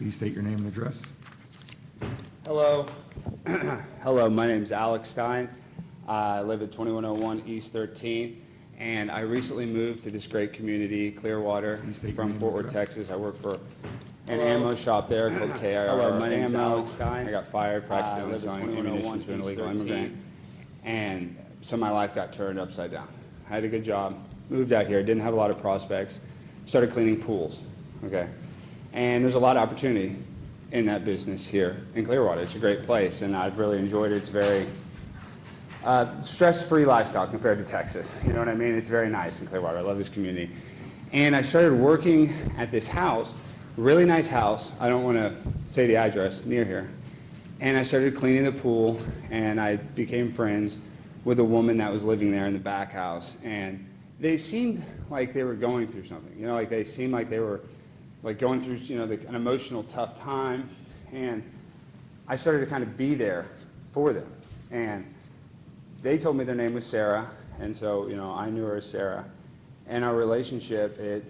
Please state your name and address. Hello. Hello, my name is Alex Stein. I live at 2101 East 13th, and I recently moved to this great community, Clearwater, from Fort Worth, Texas. I work for an ammo shop there called KIR. Hello, my name is Alex Stein. I got fired for accidentally selling ammunition to an illegal immigrant, and so my life got turned upside down. I had a good job, moved out here, didn't have a lot of prospects, started cleaning pools, okay? And there's a lot of opportunity in that business here in Clearwater. It's a great place, and I've really enjoyed it. It's very stress-free lifestyle compared to Texas. You know what I mean? It's very nice in Clearwater. I love this community. And I started working at this house, really nice house. I don't want to say the address, near here. And I started cleaning the pool, and I became friends with a woman that was living there in the back house. And they seemed like they were going through something. You know, like they seemed like they were like going through, you know, an emotional tough time. And I started to kind of be there for them. And they told me their name was Sarah, and so, you know, I knew her as Sarah. And our relationship, it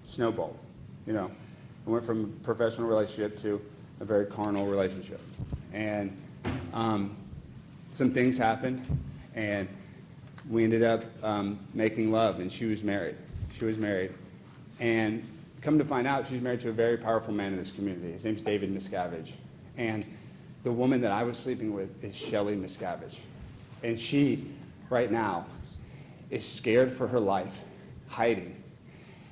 snowballed, you know. It went from a professional relationship to a very carnal relationship. And some things happened, and we ended up making love, and she was married. She was married. And come to find out, she's married to a very powerful man in this community. His name's David Miscavige. And the woman that I was sleeping with is Shelly Miscavige. And she, right now, is scared for her life, hiding.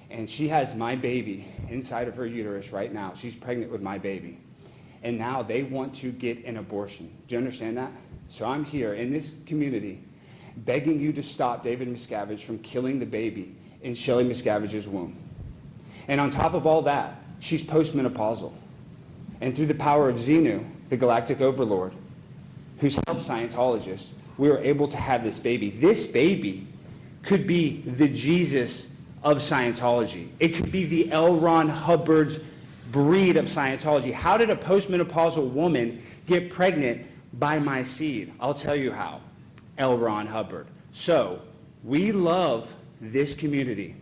And she has my baby inside of her uterus right now. She's pregnant with my baby. And now they want to get an abortion. Do you understand that? So I'm here in this community begging you to stop David Miscavige from killing the baby in Shelly Miscavige's womb. And on top of all that, she's postmenopausal. And through the power of Xenu, the galactic overlord, who's helped Scientologists, we were able to have this baby. This baby could be the Jesus of Scientology. It could be the L. Ron Hubbard's breed of Scientology. How did a postmenopausal woman get pregnant by my seed? I'll tell you how. L. Ron Hubbard. So, we love this community,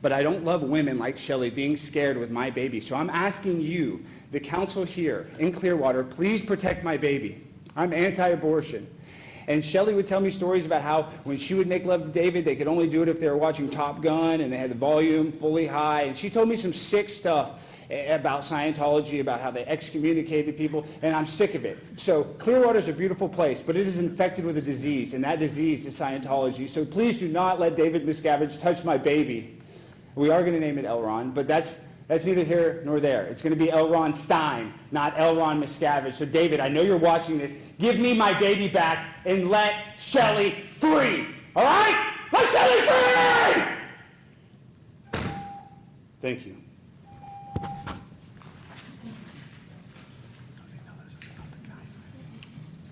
but I don't love women like Shelly being scared with my baby. So I'm asking you, the council here in Clearwater, please protect my baby. I'm anti-abortion. And Shelly would tell me stories about how when she would make love to David, they could only do it if they were watching Top Gun and they had the volume fully high. And she told me some sick stuff about Scientology, about how they excommunicated people, and I'm sick of it. So Clearwater's a beautiful place, but it is infected with a disease, and that disease is Scientology. So please do not let David Miscavige touch my baby. We are going to name it L. Ron, but that's neither here nor there. It's going to be L. Ron Stein, not L. Ron Miscavige. So David, I know you're watching this. Give me my baby back and let Shelly free. All right? Let Shelly free! Thank you.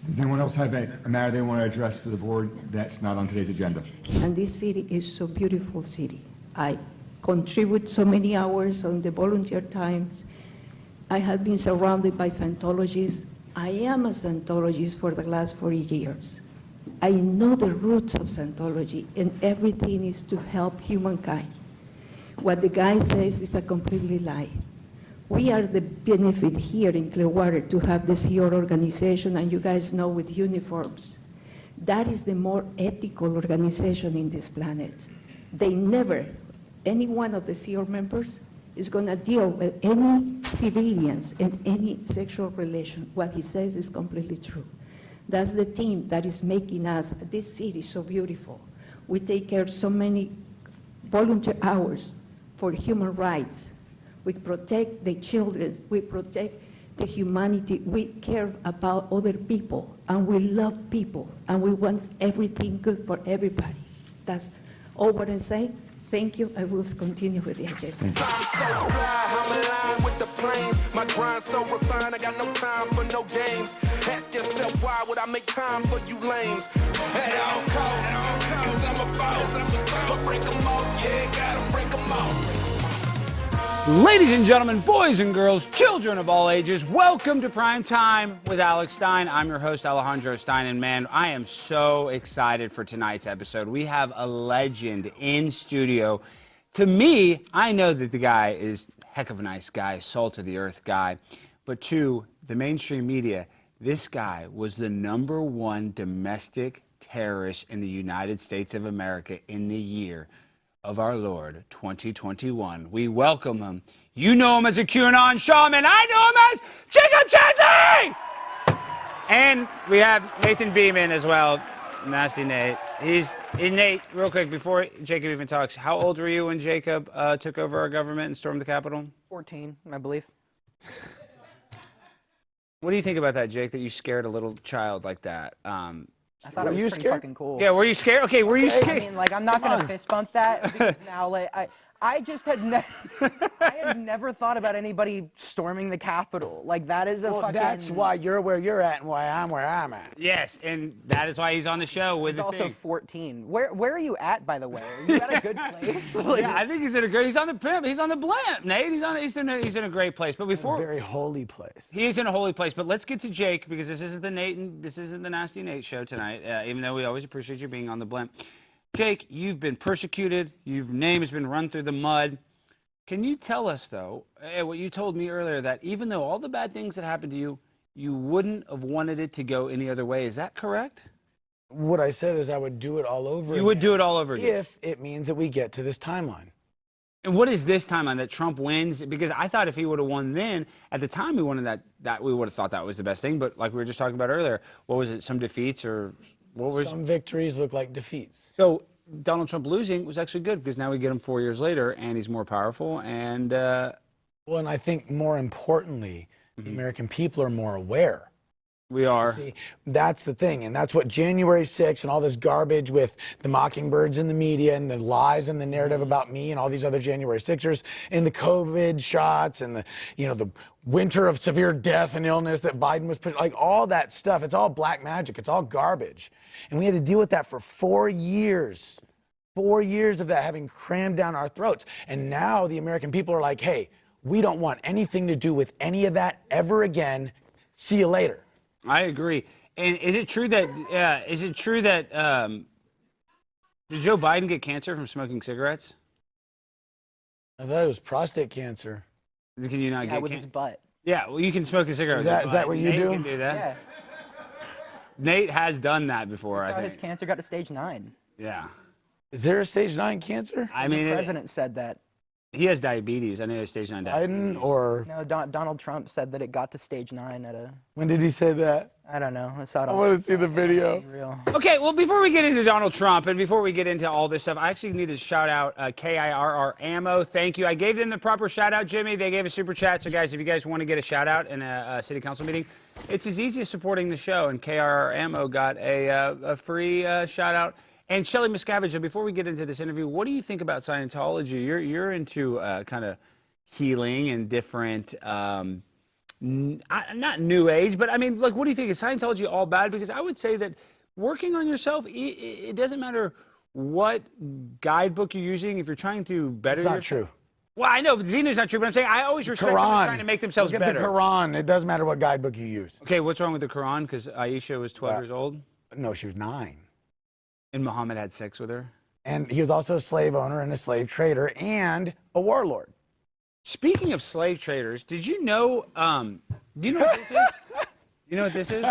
Does anyone else have a matter they want to address to the board that's not on today's agenda? And this city is so beautiful city. I contribute so many hours on the volunteer times. I have been surrounded by Scientologists. I am a Scientologist for the last 40 years. I know the roots of Scientology, and everything is to help humankind. What the guy says is a completely lie. We are the benefit here in Clearwater to have the SEAL organization, and you guys know, with uniforms. That is the more ethical organization in this planet. They never, any one of the SEAL members is going to deal with any civilians in any sexual relation. What he says is completely true. That's the team that is making this city so beautiful. We take care of so many volunteer hours for human rights. We protect the children, we protect the humanity, we care about other people, and we love people, and we want everything good for everybody. That's all what I say. Thank you. I will continue with the agenda. I'm so fly, I'm aligned with the planes. My grind so refined, I got no time for no games. Ask yourself why would I make time for you lames? At all costs, cause I'm a boss. But break them off, yeah, gotta break them off. Ladies and gentlemen, boys and girls, children of all ages, welcome to Prime Time with Alex Stein. I'm your host, Alejandro Stein, and man, I am so excited for tonight's episode. We have a legend in studio. To me, I know that the guy is heck of a nice guy, salt of the earth guy. But two, the mainstream media, this guy was the #1 domestic terrorist in the United States of America in the year of our Lord, 2021. We welcome him. You know him as a QAnon Shaman. I know him as Jacob Chesney! And we have Nathan Beeman as well. Nasty Nate. Nate, real quick, before Jacob even talks, how old were you when Jacob took over our government and stormed the Capitol? 14, I believe. What do you think about that, Jake, that you scared a little child like that? I thought it was pretty fucking cool. Yeah, were you scared? Okay, were you scared? I mean, like, I'm not going to fist bump that because now, like, I just had I had never thought about anybody storming the Capitol. Like, that is a fucking... That's why you're where you're at and why I'm where I'm at. Yes, and that is why he's on the show with He's the also thing. 14. Where are you at, by the way? Are you at a good place? Like, Yeah, I think he's in a great. He's on the pimp. He's on the blimp, Nate. He's in a great place. But before A very holy place. he is in a holy place. But let's get to Jake because this isn't the Nate and this isn't the Nasty Nate show tonight. Even though we always appreciate you being on the blimp. Jake, you've been persecuted. Your name has been run through the mud. Can you tell us, though, what you told me earlier, that even though all the bad things that happened to you, you wouldn't have wanted it to go any other way? Is that correct? What I said is I would do it all over again. You would do it all over again? If it means that we get to this timeline. And what is this timeline that Trump wins? Because I thought if he would have won then, at the time he wanted that we would have thought that was the best thing. But like we were just talking about earlier, what was it, some defeats or what was... Some victories look like defeats. So Donald Trump losing was actually good because now we get him 4 years later and he's more powerful and... Well, and I think more importantly, the American people are more aware. We are. See, that's the thing, and that's what January 6th and all this garbage with the mockingbirds in the media and the lies and the narrative about me and all these other January 6ers and the COVID shots and the winter of severe death and illness that Biden was pushing, like all that stuff. It's all black magic. It's all garbage, and we had to deal with that for 4 years. 4 years of that having crammed down our throats, and now the American people are like, hey, we don't want anything to do with any of that ever again. See you later. I agree. And is it true that did Joe Biden get cancer from smoking cigarettes? I thought it was prostate cancer. Can you not get with his butt. Yeah, well, you can smoke a cigarette. Is that what you Nate do? Can do that. Yeah. Nate has done that before. That's I how think. his cancer got to stage 9. Yeah. Is there a stage 9 cancer? I mean, The president said that. he has diabetes. I know he has stage 9 diabetes. Biden or No, Donald Trump said that it got to stage 9 at a... when did he say that? I don't know. I saw it I on want to see the video. real. Okay, well, before we get into Donald Trump and before we get into all this stuff, I actually need to shout out KIRR Ammo. Thank you. I gave them the proper shout out, Jimmy. They gave a super chat. So, guys, if you guys want to get a shout out in a city council meeting, it's as easy as supporting the show. And KIRR Ammo got a free shout out. And Shelley Miscavige, before we get into this interview, what do you think about Scientology? You're into kind of healing and different. Not new age, but I mean, like, what do you think? Is Scientology all bad? Because I would say that working on yourself, it doesn't matter what guidebook you're using. If you're trying to better It's not yourself. true. Well, I know, but Zena's not true. But I'm saying I always respect someone trying to make themselves Look at better. the Quran. It doesn't matter what guidebook you use. Okay, what's wrong with the Quran? Because Aisha was 12 years old, No, she was 9. and Muhammad had sex with her. And he was also a slave owner and a slave trader and a warlord. Speaking of slave traders, did you know? Do you know what this is? You know what this is?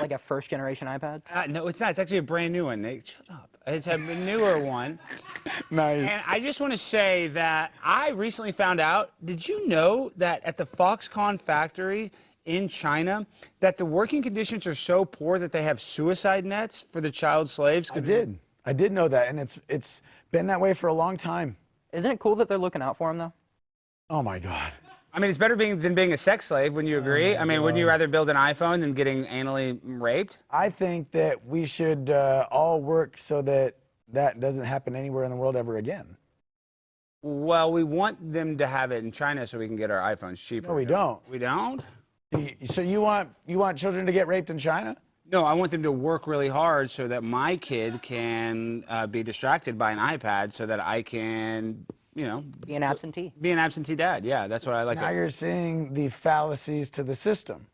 Like a first-generation iPad? No, it's not. It's actually a brand new one. Nate, shut up. It's a newer one. Nice. And I just want to say that I recently found out. Did you know that at the Foxconn factory in China, that the working conditions are so poor that they have suicide nets for the child slaves? I did know that, and it's been that way for a long time. Isn't it cool that they're looking out for him, though? Oh my God. I mean, it's better than being a sex slave. Wouldn't you agree? I mean, wouldn't you rather build an iPhone than getting anally raped? I think that we should all work so that that doesn't happen anywhere in the world ever again. Well, we want them to have it in China so we can get our iPhones cheaper. No, we don't. We don't? So you want children to get raped in China? No, I want them to work really hard so that my kid can be distracted by an iPad so that I can, you know... Be an absentee. Be an absentee dad, yeah. That's what I like. Now you're seeing the fallacies to the system.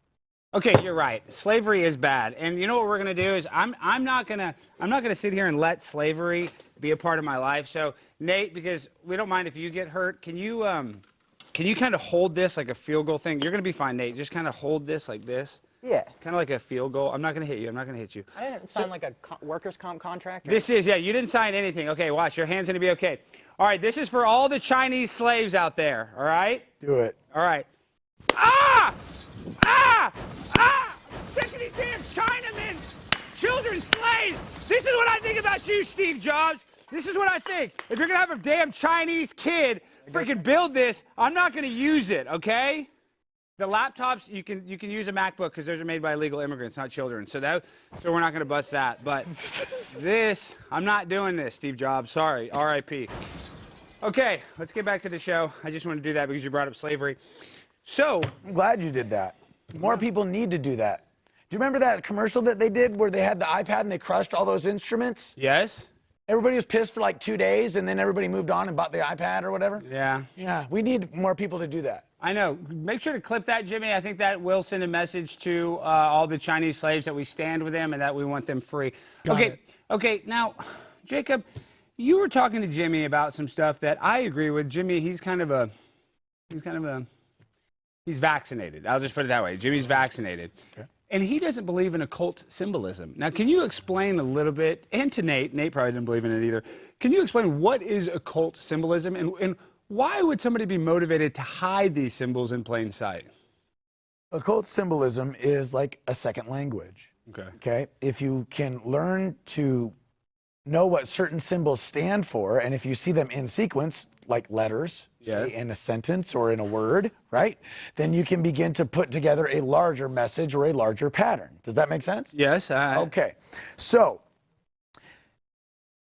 Okay, you're right. Slavery is bad, and you know what we're gonna do is I'm not gonna sit here and let slavery be a part of my life. So Nate, because we don't mind if you get hurt, can you kind of hold this like a field goal thing? You're gonna be fine, Nate. Just kind of hold this like this. Yeah. Kind of like a field goal. I'm not gonna hit you. I'm not gonna hit you. I didn't sign like a workers' comp contract. This is, yeah, you didn't sign anything. Okay, watch. Your hand's gonna be okay. All right, this is for all the Chinese slaves out there. All right. Do it. All right. Ah! Ah! Ah! Sick of these damn Chinamen! Children slaves! This is what I think about you, Steve Jobs. This is what I think. If you're gonna have a damn Chinese kid freaking build this, I'm not gonna use it, okay? The laptops, you can use a MacBook because those are made by illegal immigrants, not children. So we're not gonna bust that. But this, I'm not doing this, Steve Jobs. Sorry, R.I.P. Okay, let's get back to the show. I just want to do that because you brought up slavery. So, I'm glad you did that. More people need to do that. Do you remember that commercial that they did where they had the iPad and they crushed all those instruments? yes? Everybody was pissed for like 2 days and then everybody moved on and bought the iPad or whatever? Yeah. Yeah, we need more people to do that. I know. Make sure to clip that, Jimmy. I think that will send a message to all the Chinese slaves that we stand with them and that we want them free. Got it. Okay. Now, Jacob, you were talking to Jimmy about some stuff that I agree with. Jimmy, he's vaccinated. I'll just put it that way. Jimmy's vaccinated. Okay. And he doesn't believe in occult symbolism. Now, can you explain a little bit, and to Nate, Nate probably didn't believe in it either. Can you explain what is occult symbolism and why would somebody be motivated to hide these symbols in plain sight? Occult symbolism is like a second language. Okay. If you can learn to know what certain symbols stand for, and if you see them in sequence, like letters, say in a sentence or in a word, right? Then you can begin to put together a larger message or a larger pattern. Does that make sense? Yes. Okay. So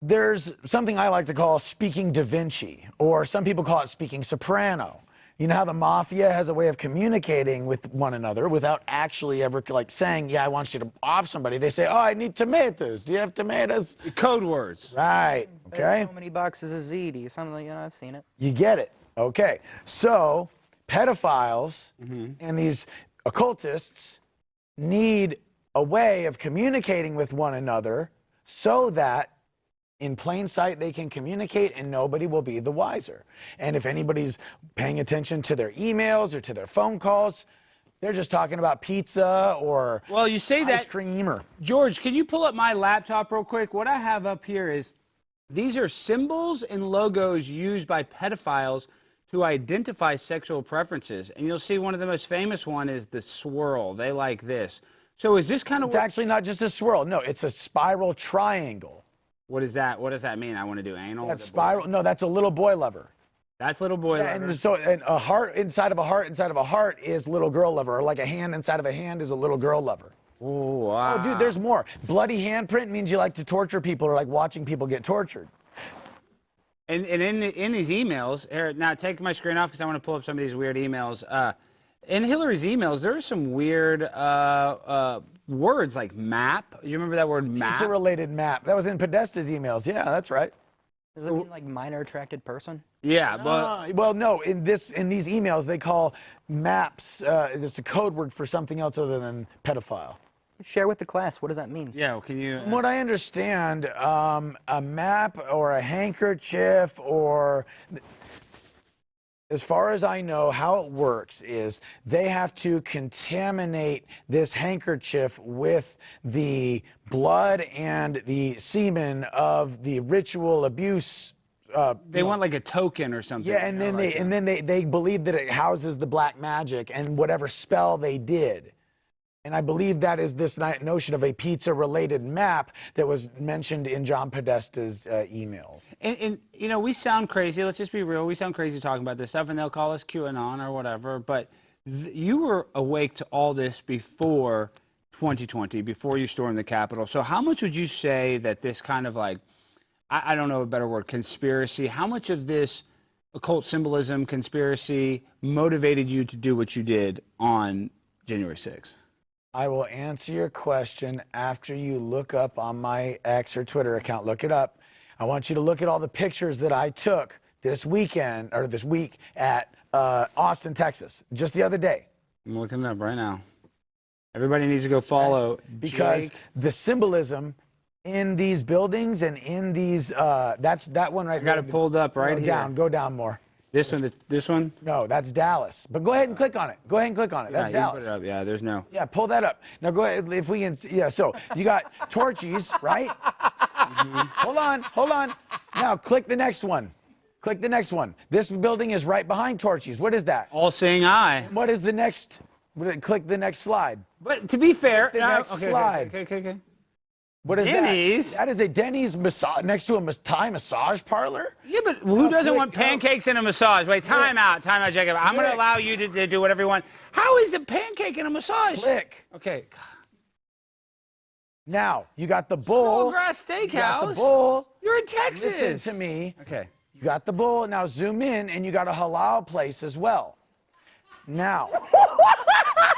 there's something I like to call speaking Da Vinci, or some people call it speaking soprano. You know how the mafia has a way of communicating with one another without actually ever like saying, yeah, I want you to off somebody. They say, oh, I need tomatoes. Do you have tomatoes? Code words. Right. Okay. So many bucks is a ZD. Something, I've seen it. You get it. Okay. So pedophiles and these occultists need a way of communicating with one another so that in plain sight, they can communicate and nobody will be the wiser. And if anybody's paying attention to their emails or to their phone calls, they're just talking about pizza or well, you say ice that, cream or... George, can you pull up my laptop real quick? What I have up here is these are symbols and logos used by pedophiles to identify sexual preferences. And you'll see one of the most famous one is the swirl. They like this. So is this kind of... It's actually not just a swirl. No, it's a spiral triangle. What is that? What does that mean? I want to do anal? That's spiral. No, that's a little boy lover. That's little boy lover. And so and a heart inside of a heart inside of a heart is little girl lover. Or like a hand inside of a hand is a little girl lover. Oh, wow. Oh, dude, there's more. Bloody handprint means you like to torture people or like watching people get tortured. And in these emails, here, now take my screen off because I want to pull up some of these weird emails. In Hillary's emails, there are some weird words like map. You remember that word map? Pizza-related map. That was in Podesta's emails. Yeah, that's right. Does it mean like minor attracted person? Yeah, but well, no. In these emails, they call maps. It's a code word for something else other than pedophile. Share with the class. What does that mean? yeah, well, can you? From what I understand, a map or a handkerchief or... As far as I know, how it works is they have to contaminate this handkerchief with the blood and the semen of the ritual abuse. They want like a token or something. Yeah, and then they believe that it houses the black magic and whatever spell they did. And I believe that is this notion of a pizza-related map that was mentioned in John Podesta's emails. And you know, we sound crazy. Let's just be real. We sound crazy talking about this stuff, and they'll call us QAnon or whatever. But you were awake to all this before 2020, before you stormed the Capitol. So how much would you say that this kind of like, I don't know a better word, conspiracy, how much of this occult symbolism, conspiracy motivated you to do what you did on January 6th? I will answer your question after you look up on my X or Twitter account. Look it up. I want you to look at all the pictures that I took this weekend or this week at Austin, Texas, just the other day. I'm looking it up right now. Everybody needs to go follow Because Jake. the symbolism in these buildings and in these, that one right I got there. it pulled up right Go here. down, go down more. This one, this one. No, that's Dallas. But go ahead and click on it. Go ahead and click on it. That's yeah, you Dallas. put it up. Yeah, there's no. Yeah, pull that up. Now go ahead, if we can, yeah, so you got Torchies, right? Hold on. Now click the next one. Click the next one. This building is right behind Torchies. What is that? All seeing eye. What is the next, click the next slide. But to be fair, The next slide. Okay. What is Denny's? that? That is a Denny's next to a Thai massage parlor? Yeah, but who doesn't click- want pancakes and a massage? Wait, time out, Jacob. I'm going to Click. allow you to do whatever you want. How is a pancake and a massage? Click. Okay. Now, you got the bull. Sawgrass You got the Steakhouse. bull. You're in Texas. Listen to me. Okay. You got the bull. Now zoom in, and you got a halal place as well. Now,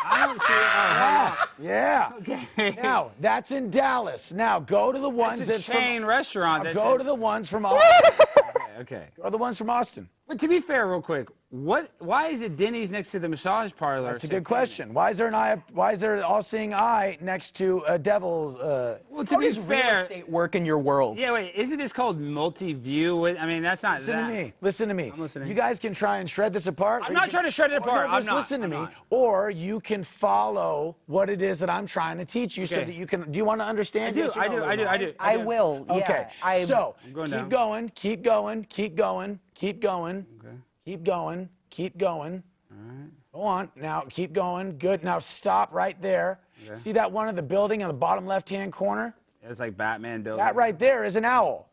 I don't see it. yeah. Okay. Now, that's in Dallas. Now, go to the ones It's a that's chain restaurant. from. That's Go in- to the ones from Austin. Okay. Go to the ones from Austin. But to be fair, real quick, why is it Denny's next to the massage parlor? That's a good question. Why is there an eye? Why is there an all-seeing eye next to a devil? Well, to How be does real fair, estate work in your world? yeah. Wait, isn't this called multi-view? I mean, that's not. Listen to me. Listen to me. I'm listening. You guys can try and shred this apart. I'm or not you trying to shred it or apart. No, I'm just not. listen to I'm me. not. Or you can follow what it is that I'm trying to teach you, so Okay. that you can. Do you want to understand? I do. Yes or no, little I do. I will. Okay. Yeah, So going keep down. going. Keep going. Keep going. Keep going. Okay. Keep going. Keep going. Go on. Now keep going. Good. Now stop right there. Okay. See that one in the building in the bottom left-hand corner? It's like Batman building. That right there is an owl.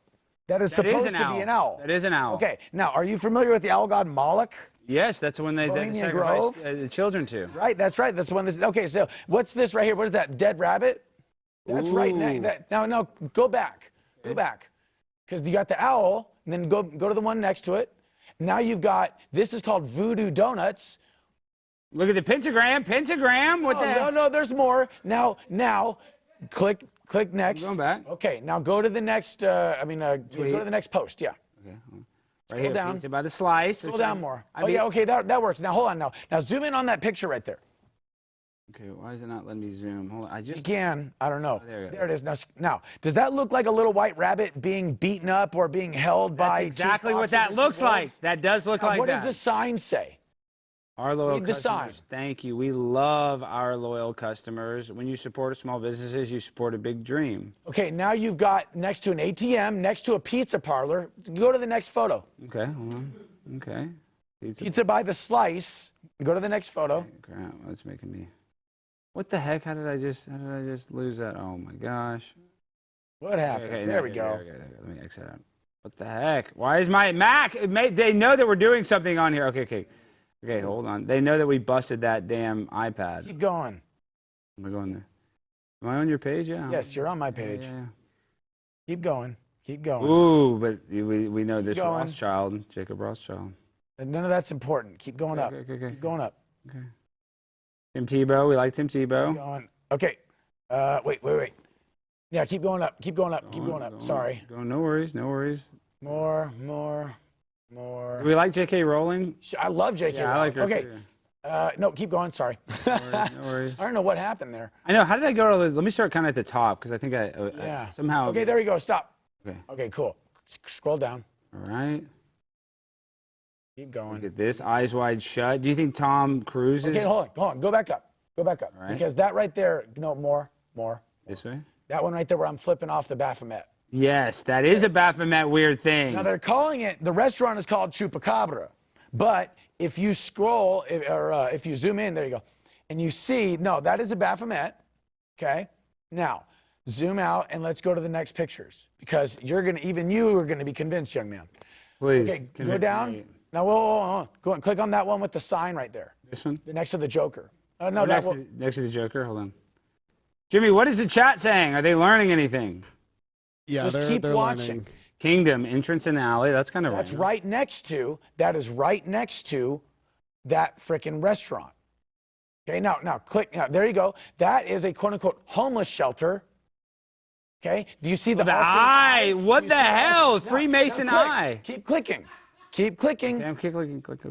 That is That is supposed an to owl. be an owl. That is an owl. Okay. Now, are you familiar with the owl god Moloch? Yes, that's when they Bohemian sacrifice Grove? the children to. Right. That's right. That's one. Okay. So what's this right here? What is that? Dead rabbit? That's right. Ooh. No. Go back. Go back. Because you got the owl, and then go to the one next to it. Now you've got, this is called Voodoo Donuts. Look at the pentagram. Pentagram. What the heck? No, there's more. Now, click next. Going back. Okay, now go to the next, go to the next post, yeah. Okay, hold on. Right here, down. pizza by the slice. Scroll down more. I Oh, mean- yeah, okay, that works. Now, hold on now. Now, zoom in on that picture right there. Okay, why is it not letting me zoom? Hold on. I You just. can, I don't know. there you go. There it is. Now, does that look like a little white rabbit being beaten up or being held That's by exactly two what foxes that or looks two like. wolves? That does look Now, like what that. does the sign say? Our loyal Read the customers. sign. Thank you. We love our loyal customers. When you support small businesses, you support a big dream. Okay, now you've got next to an ATM, next to a pizza parlor. Go to the next photo. Okay, hold on. Okay. Pizza by the slice. Go to the next photo. Crap, that's making me. What the heck? How did I just lose that? Oh my gosh. What happened? Okay, there we go. There. Let me exit out. What the heck? Why is my Mac? They know that we're doing something on here. Okay, hold on. They know that we busted that damn iPad. Keep going. Am I going there? Am I on your page? Yeah. Yes, you're on my page. Yeah. Keep going. Keep going. Ooh, but we know this going. Rothschild, Jacob Rothschild. And none of that's important. Keep going up. Okay. Keep going up. Okay. Tim Tebow. We like Tim Keep Tebow. going. Okay. Wait. Yeah, keep going up. Keep going up. Keep going up. Sorry. No worries. More. Do we like J.K. Rowling? I love J.K. Yeah, I like her Okay. too. No, keep going. Sorry. No worries. I don't know what happened there. I know. How did I go to? Let me start kind of at the top because I think I Yeah. somehow. Okay, there you go. Stop. Okay. Okay, cool. Scroll down. All right. Keep Look going. at this. Eyes wide shut. Do you think Tom Cruise is Okay, hold on. Go back up. All right. Because that right there, no, more. this way? That one right there where I'm flipping off the Baphomet. Yes, that is a Baphomet weird thing. Now they're calling it, the restaurant is called Chupacabra. But if you scroll, if you zoom in, there you go, and you see, no, that is a Baphomet, okay? Now, zoom out and let's go to the next pictures because even you are gonna be convinced, young man. Please. Okay, go convince down. me. Now, whoa. Go and click on that one with the sign right there. This one? Next to the Joker. No, Oh, that next, one. next to the Joker. Hold on. Jimmy, what is the chat saying? Are they learning anything? Yeah, Just they're, keep they're watching. learning. Kingdom, entrance in the alley. That's kind of That is right next to that frickin' restaurant. Okay, now click, there you go. That is a quote unquote homeless shelter. Okay, do you see the The all-seeing eye. Do What you the see hell? Now, Freemason click. eye. Keep clicking. Keep clicking. Okay, I'm clicking. Click.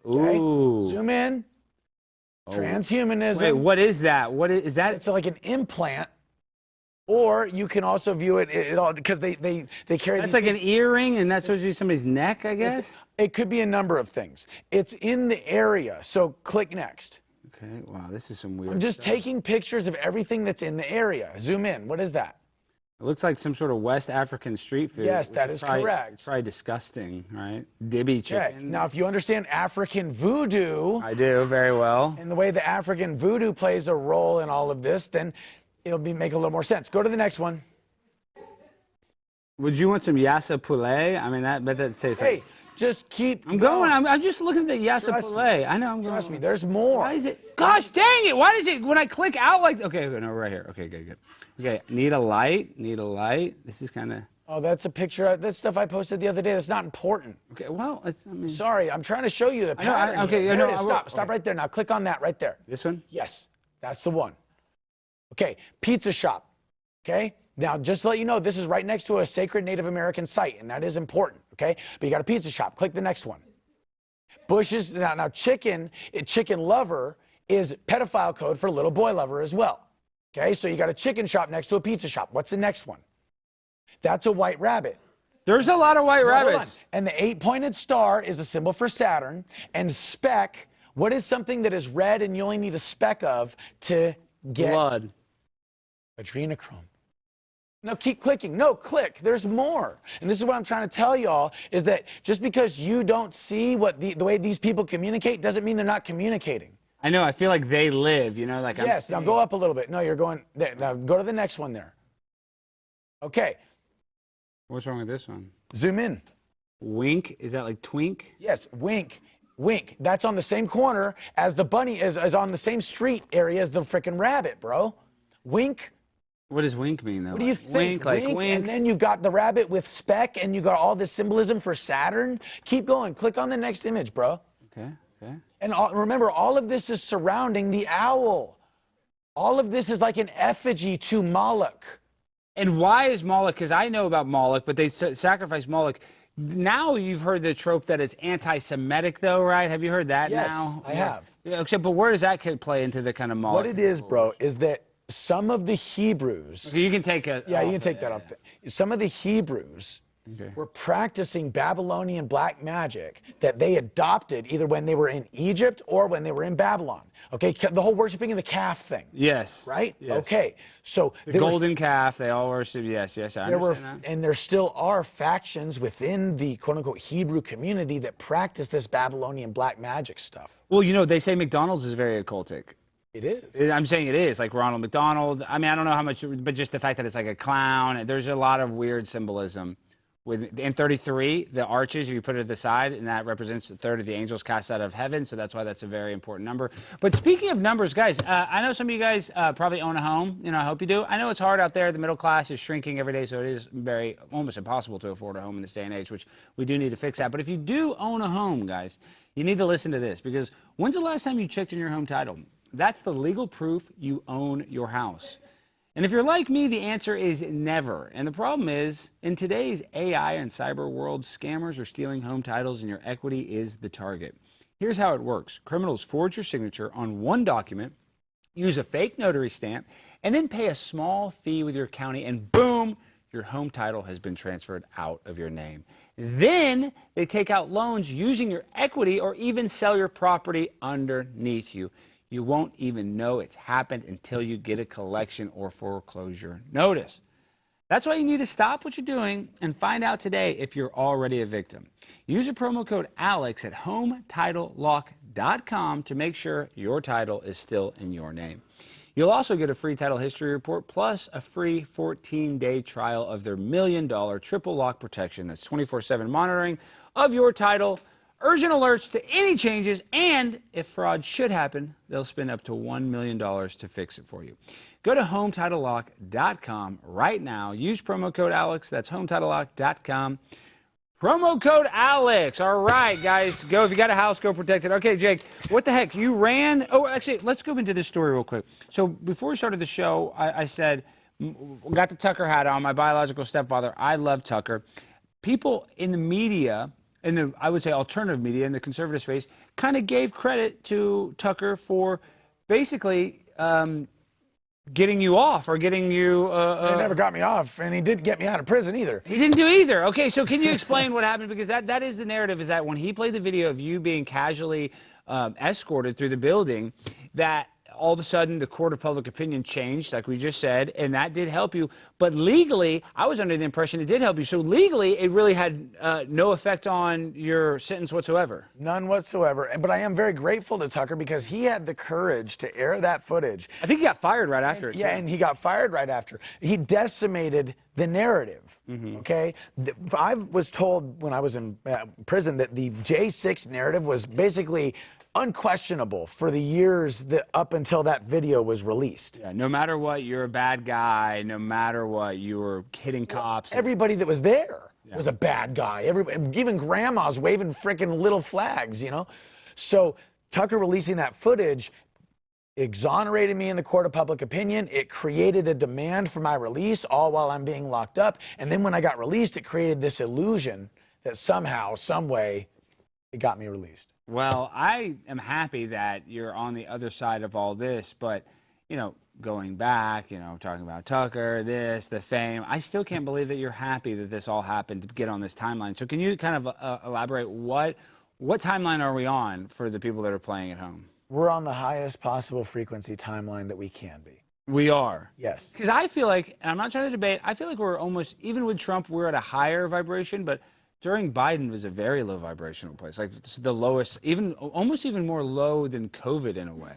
Okay, Ooh. zoom in. Transhumanism. Wait, what is that? What is that? It's like an implant, or you can also view it all because they carry. That's these like things. an earring, and that's supposed to be somebody's neck, I guess. It could be a number of things. It's in the area, so click next. Okay, wow, this is some weird I'm just stuff. taking pictures of everything that's in the area. Zoom in. What is that? It looks like some sort of West African street food. Yes, which that is probably, correct. It's probably disgusting, right? Dibby Okay. chicken. Now, if you understand African voodoo I do very well. and the way the African voodoo plays a role in all of this, then it'll make a little more sense. Go to the next one. Would you want some yassa poulet? I mean, that tastes Hey, like. just keep. I'm going. I'm just looking at the yassa Trust me. poulet. I know. I'm going. Trust me, there's more. Why is it? Gosh dang it! Why does it? When I click out like. Okay, no, right here. Okay, good. Okay, need a light. Need a light. This is kind of. Oh, that's a picture. That's stuff I posted the other day. That's not important. Okay, well, it's. I mean, Sorry, I'm trying to show you the I know, pattern. okay, here. yeah, There no, it is. I will. Stop Okay. right there. Now click on that right there. this one. Yes, that's the one. Okay, pizza shop. Okay, now just to let you know, this is right next to a sacred Native American site, and that is important. Okay, but you got a pizza shop. Click the next one. Bushes. Now chicken lover is pedophile code for little boy lover as well. Okay, so you got a chicken shop next to a pizza shop. What's the next one? That's a white rabbit. There's a lot of white Hold on. rabbits. And the 8-pointed star is a symbol for Saturn. And speck, what is something that is red and you only need a speck of to get Blood. adrenochrome? No, keep clicking. No, click. There's more. And this is what I'm trying to tell y'all is that just because you don't see what the way these people communicate doesn't mean they're not communicating. I know. I feel like they live. You know, like I'm. Yes, now seeing- go up a little bit. No, you're going there. Now go to the next one there. Okay, What's wrong with this one? zoom in. Wink? Is that like twink? Yes, wink, wink. That's on the same corner as the bunny, is on the same street area as the frickin' rabbit, bro. Wink. What does wink mean though? What do you think? Wink, like wink. And then you've got the rabbit with speck, and you got all this symbolism for Saturn. Keep going. Click on the next image, bro. Okay. And remember, all of this is surrounding the owl. All of this is like an effigy to Moloch. And why is Moloch? Because I know about Moloch, but they sacrifice Moloch. Now you've heard the trope that it's anti-Semitic, though, right? Have you heard that Yes, now? I have. Yeah, except, but where does that play into the kind of Moloch? What it is, bro, is that some of the Hebrews. Okay, you can take it. Yeah, you can take that off. Some of the Hebrews were practicing Babylonian black magic that they adopted either when they were in Egypt or when they were in Babylon. Okay, the whole worshiping of the calf thing. Yes. Right? Yes. Okay, so The golden calf, they all worship. Yes, I understand that. and there still are factions within the quote-unquote Hebrew community that practice this Babylonian black magic stuff. Well, you know, they say McDonald's is very occultic. It is. I'm saying it is, like Ronald McDonald. I mean, I don't know how much, but just the fact that it's like a clown. There's a lot of weird symbolism. In 33, the arches, if you put it at the side, and that represents a third of the angels cast out of heaven, so that's why that's a very important number. But speaking of numbers, guys, I know some of you guys probably own a home. You know, I hope you do. I know it's hard out there. The middle class is shrinking every day, so it is almost impossible to afford a home in this day and age, which we do need to fix that. But if you do own a home, guys, you need to listen to this, because when's the last time you checked in your home title? That's the legal proof you own your house. And if you're like me, the answer is never. And the problem is, in today's AI and cyber world, scammers are stealing home titles and your equity is the target. Here's how it works. Criminals forge your signature on one document, use a fake notary stamp, and then pay a small fee with your county, and boom, your home title has been transferred out of your name. Then they take out loans using your equity or even sell your property underneath you. You won't even know it's happened until you get a collection or foreclosure notice. That's why you need to stop what you're doing and find out today if you're already a victim. Use the promo code ALEX at HomeTitleLock.com to make sure your title is still in your name. You'll also get a free title history report plus a free 14-day trial of their $1 million triple lock protection. That's 24/7 monitoring of your title, urgent alerts to any changes, and if fraud should happen, they'll spend up to $1 million to fix it for you. Go to HomeTitleLock.com right now. Use promo code ALEX. That's HomeTitleLock.com. Promo code ALEX. All right, guys, go. If you got a house, go protect it. Okay, Jake, what the heck? You ran? Oh, actually, let's go into this story real quick. So before we started the show, I said, got the Tucker hat on, my biological stepfather. I love Tucker. People in the media, in the, I would say, alternative media, in the conservative space, kind of gave credit to Tucker for basically getting you off or getting you. He never got me off, and he didn't get me out of prison either. He didn't do either. Okay, so can you explain what happened? Because that is the narrative, is that when he played the video of you being casually escorted through the building, that all of a sudden the court of public opinion changed, like we just said, and that did help you. But legally, I was under the impression it did help you. So legally, it really had no effect on your sentence whatsoever. None whatsoever. But I am very grateful to Tucker because he had the courage to air that footage. I think he got fired right after it. Yeah, too. and he got fired right after. He decimated the narrative, okay? I was told when I was in prison that the J6 narrative was basically unquestionable for the years that up until that video was released. Yeah, no matter what, you're a bad guy. No matter what, you were hitting cops. Everybody that was there was a bad guy. Everybody, even grandmas waving freaking little flags, you know? So Tucker releasing that footage exonerated me in the court of public opinion. It created a demand for my release, all while I'm being locked up. And then when I got released, it created this illusion that somehow, some way, it got me released. Well, I am happy that you're on the other side of all this, but, you know, going back, you know, talking about Tucker, the fame, I still can't believe that you're happy that this all happened to get on this timeline. So can you kind of elaborate what timeline are we on for the people that are playing at home? We're on the highest possible frequency timeline that we can be. We are. Yes. Because I feel like, and I'm not trying to debate, I feel like we're almost, even with Trump, we're at a higher vibration, but during Biden was a very low vibrational place, like the lowest, almost even more low than COVID in a way.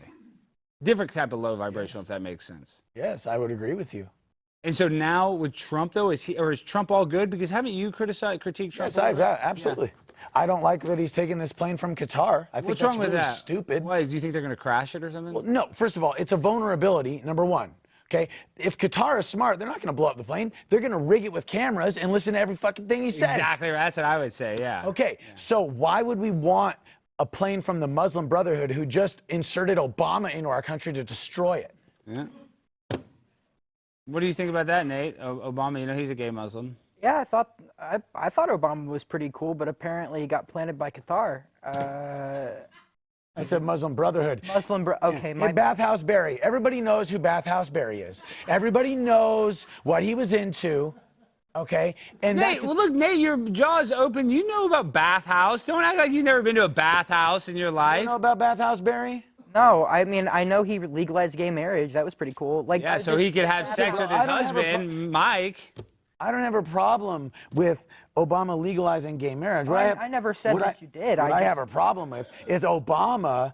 Different type of low vibrational, if that makes sense. Yes, I would agree with you. And so now with Trump, though, is Trump all good? Because haven't you critiqued Trump? Yes, absolutely. Yeah. I don't like that he's taking this plane from Qatar. I think What's that's wrong with really that? stupid. Why? Do you think they're going to crash it or something? Well, no. First of all, it's a vulnerability, number one. Okay, if Qatar is smart, they're not going to blow up the plane. They're going to rig it with cameras and listen to every fucking thing he says. Exactly, that's what I would say, yeah. Okay, so why would we want a plane from the Muslim Brotherhood who just inserted Obama into our country to destroy it? Yeah. What do you think about that, Nate? Obama, you know, he's a gay Muslim. Yeah, I thought Obama was pretty cool, but apparently he got planted by Qatar. I said Muslim Brotherhood. Okay, Hey, Bathhouse Barry. Everybody knows who Bathhouse Barry is. Everybody knows what he was into. Okay, and Nate, well, look, Nate, your jaw's open. You know about Bathhouse. Don't act like you've never been to a bathhouse in your life. You know about Bathhouse Barry? No, I mean, I know he legalized gay marriage. That was pretty cool. Like, yeah, so he could have sex with his husband, Mike. I don't have a problem with Obama legalizing gay marriage. I never said that you did. What I have a problem with is Obama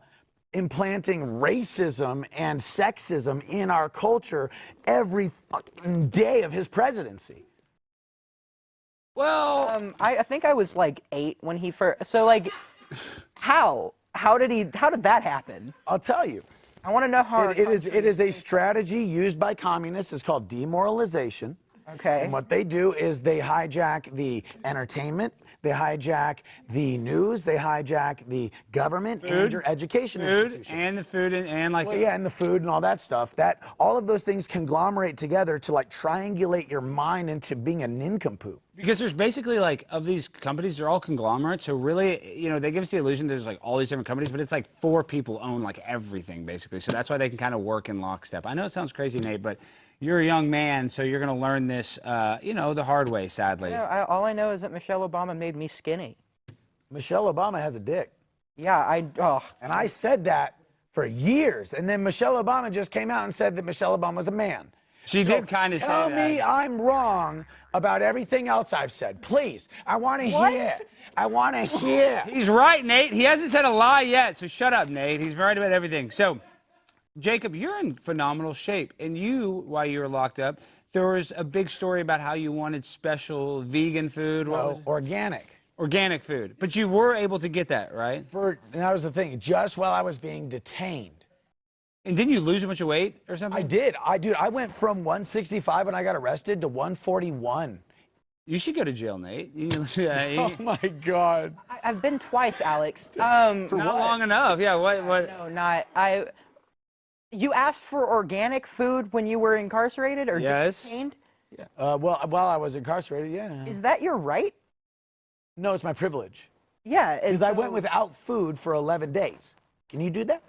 implanting racism and sexism in our culture every fucking day of his presidency. Well, I think I was like 8 when he first. So like, how did that happen? I'll tell you. I want to know how. It is a strategy used by communists. It's called demoralization. Okay. And what they do is they hijack the entertainment, they hijack the news, they hijack the government and your education institutions. And the food and like. Well, yeah, and the food and all that stuff. All of those things conglomerate together to like triangulate your mind into being a nincompoop. Because there's basically like, of these companies, they're all conglomerates. So really, you know, they give us the illusion there's like all these different companies, but it's like 4 people own like everything basically. So that's why they can kind of work in lockstep. I know it sounds crazy, Nate, but you're a young man, so you're going to learn this, you know, the hard way, sadly. Yeah, all I know is that Michelle Obama made me skinny. Michelle Obama has a dick. Yeah, And I said that for years. And then Michelle Obama just came out and said that Michelle Obama was a man. She did kind of say that. Tell me I'm wrong about everything else I've said. Please. I want to hear. I want to hear. He's right, Nate. He hasn't said a lie yet, so shut up, Nate. He's right about everything. So, Jacob, you're in phenomenal shape. And you, while you were locked up, there was a big story about how you wanted special vegan food. No, organic. Organic food. But you were able to get that, right? And that was the thing. Just while I was being detained. And didn't you lose a bunch of weight or something? I did. I went from 165 when I got arrested to 141. You should go to jail, Nate. Oh my God. I've been twice, Alex. For not what? long enough. Yeah. What? No, not You asked for organic food when you were incarcerated or Yes. detained? Yeah. Well, while I was incarcerated, yeah. Is that your right? No, it's my privilege. Yeah. Because I went without food for 11 days. Can you do that?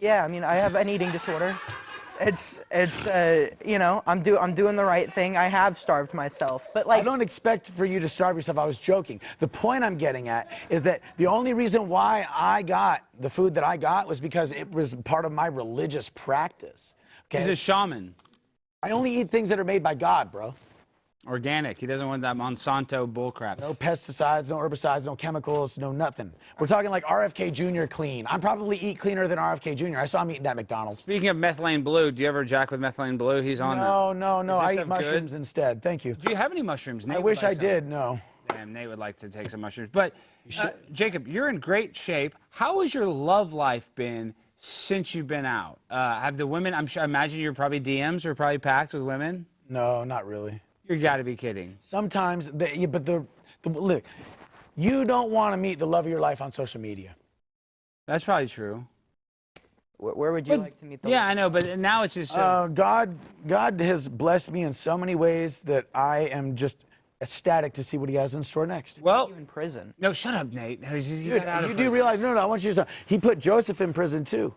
Yeah, I mean, I have an eating disorder. It's you know, I'm doing the right thing. I have starved myself, but I like, don't expect for you to starve yourself. I was joking. The point I'm getting at is that the only reason why I got the food that I got was because it was part of my religious practice. Okay? He's a shaman. I only eat things that are made by God, bro. Organic. He doesn't want that Monsanto bullcrap. No pesticides, no herbicides, no chemicals, no nothing. We're talking like RFK Jr. clean. I probably eat cleaner than RFK Jr. I saw him eating that McDonald's. Speaking of methylene blue, do you ever jack with methylene blue? He's on there. No. Is this I eat stuff mushrooms good? instead. Thank you. Do you have any mushrooms? Nate I would wish like I some. did. No. Damn, Nate would like to take some mushrooms. But Jacob, you're in great shape. How has your love life been since you've been out? Have the women? I imagine you're probably DMs are probably packed with women. No, not really. You got to be kidding. Sometimes, look, you don't want to meet the love of your life on social media. That's probably true. where would you like to meet the? Yeah, I know, but now it's just. God has blessed me in so many ways that I am just ecstatic to see what he has in store next. Well, You in prison? no, shut up, Nate. Dude, you do realize, no, I want you to, he put Joseph in prison too.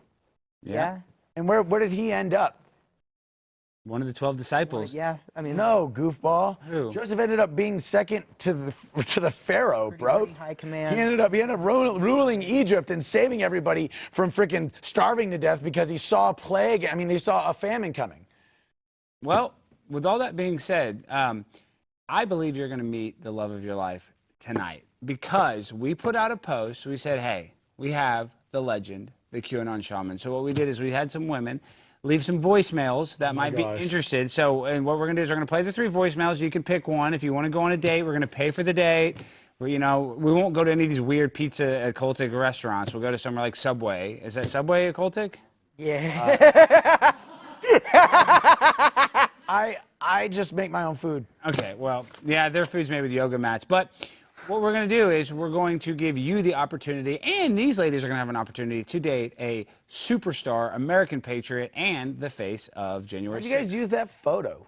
Yeah. And where did he end up? One of the 12 disciples. Yeah. I mean, No, goofball. Who? Joseph ended up being second to the Pharaoh, bro. pretty high command. He ended up ruling Egypt and saving everybody from freaking starving to death because he saw a plague. I mean, he saw a famine coming. Well, with all that being said, I believe you're going to meet the love of your life tonight because we put out a post. We said, hey, we have the legend, the QAnon Shaman. So what we did is we had some women leave some voicemails that might be interested. So, and what we're going to do is we're going to play the 3 voicemails. You can pick one. If you want to go on a date, we're going to pay for the date. We won't go to any of these weird pizza occultic restaurants. We'll go to somewhere like Subway. Is that Subway occultic? Yeah. I just make my own food. Okay, well, yeah, their food's made with yoga mats. But what we're going to do is we're going to give you the opportunity, and these ladies are going to have an opportunity to date a superstar, American patriot, and the face of January 6th. Did you guys use that photo?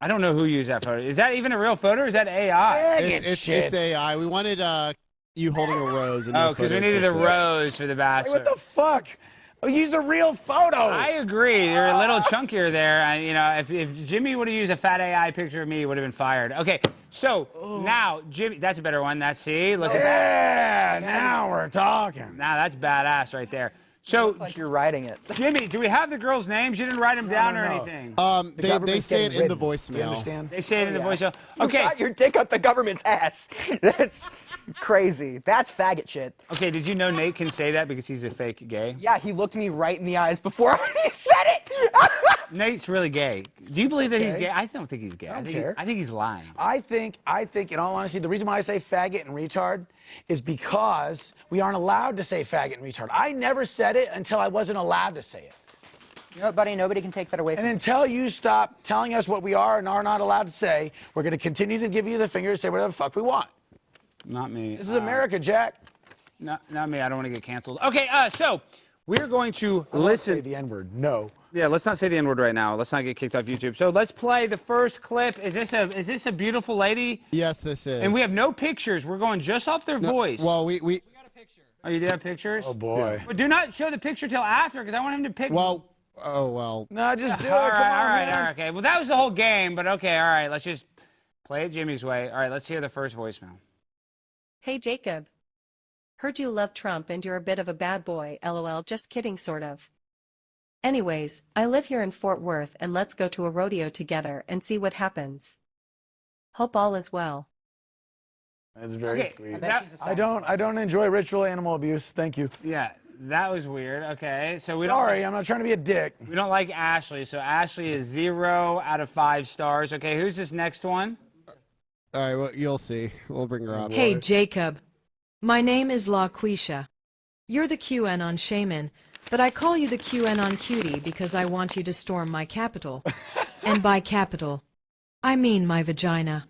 I don't know who used that photo. Is that even a real photo, or is that AI? It's AI. We wanted you holding a rose. In Oh, your because we photo needed a assistant. rose for the bachelor. What the fuck? Oh, use a real photo. I agree. You're a little chunkier there. If Jimmy would have used a fat AI picture of me, he would have been fired. Okay, so now, Jimmy, that's a better one. See? Look at that. Yeah, now we're talking. Now that's badass right there. So, Like you're writing it. Jimmy, do we have the girls' names? You didn't write them down or no. anything. They government's say it getting in the ridden. voicemail. Do you understand? They say it in the voicemail. You Okay. got your dick up the government's ass. That's crazy. That's faggot shit. Okay, did you know Nate can say that because he's a fake gay? Yeah, he looked me right in the eyes before he said it. Nate's really gay. Do you believe that he's gay? I don't think he's gay. don't care. I think he's lying. I think, in all honesty, the reason why I say faggot and retard is because we aren't allowed to say faggot and retard. I never said it until I wasn't allowed to say it. You know what, buddy? Nobody can take that away from And until you stop telling us what we are and are not allowed to say, we're going to continue to give you the finger and say whatever the fuck we want. Not me. This is America, Jack. Not me. I don't want to get canceled. Okay, so we're going to Say listen. the N-word. No. Yeah, let's not say the N-word right now. Let's not get kicked off YouTube. So let's play the first clip. Is this a beautiful lady? Yes, this is. And we have no pictures. We're going just off their voice. Well, we Oh, you did have pictures? Oh, boy. But do not show the picture till after, because I want him to pick. well. No, just do it. all Come right, on, all right, man. all right. Okay. Well, that was the whole game, but okay, all right. Let's just play it Jimmy's way. All right, let's hear the first voicemail. Hey Jacob. Heard you love Trump and you're a bit of a bad boy, lol, just kidding sort of. Anyways, I live here in Fort Worth and let's go to a rodeo together and see what happens. Hope all is well. That's very Okay, sweet. that- I don't enjoy ritual animal abuse. Thank you. Yeah, that was weird. Okay, so we Sorry, I'm not trying to be a dick. we don't like Ashley. So Ashley is 0 out of 5 stars. Okay, who's this next one? All right, well, you'll see. We'll bring her up. Hey, Jacob. My name is LaQuisha. You're the QAnon Shaman, but I call you the QAnon Cutie because I want you to storm my capital. And by capital, I mean my vagina.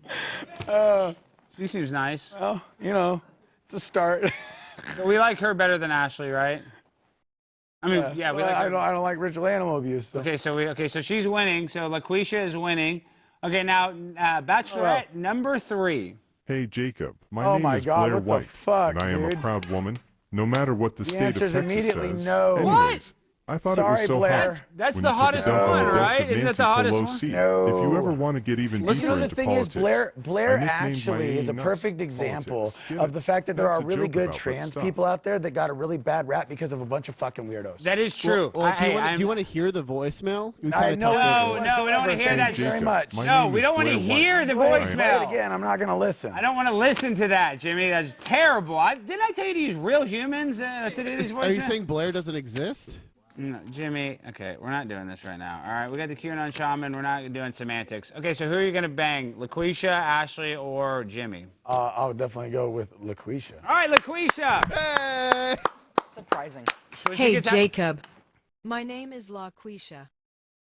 She seems nice. Well, it's a start. So we like her better than Ashley, right? I mean, yeah, we Well, like I her. don't like ritual animal abuse. So. Okay, so she's winning. So LaQuisha is winning. Okay, now Bachelorette number 3. Hey, Jacob. My Oh name my is God, Blair what the White, fuck, and I am a dude? proud woman. No matter what the state of answer's Texas immediately says. no. Anyways, I thought Sorry, it was so Blair. hot. That's when the you took a hottest dump on one, the desk right? of Isn't that the Nancy hottest one? Pelosi. No. If you ever want to get even Listen deeper to the into thing politics, is, Blair I nicknamed my actually is a nuts perfect example politics. Get of it? the fact that there That's are a really joke good about trans stuff. people out there that got a really bad rap because of a bunch of fucking weirdos. That is true. Well, do I'm- you want to hear the voicemail? We I kinda know talked No, about no, we don't want to hear Thank that. you very much. My No, name we is don't want to Blair hear White. the Play it voicemail. again. I'm not gonna listen. I don't want to listen to that, Jimmy. That's terrible. Didn't I tell you to use real humans to do these voicemails? Are you saying Blair doesn't exist? No, Jimmy, okay, we're not doing this right now. All right, we got the QAnon Shaman. We're not doing semantics. Okay, so who are you going to bang? LaQuisha, Ashley, or Jimmy? I'll definitely go with LaQuisha. All right, LaQuisha. Hey! Surprising. Hey, Jacob. My name is LaQuisha.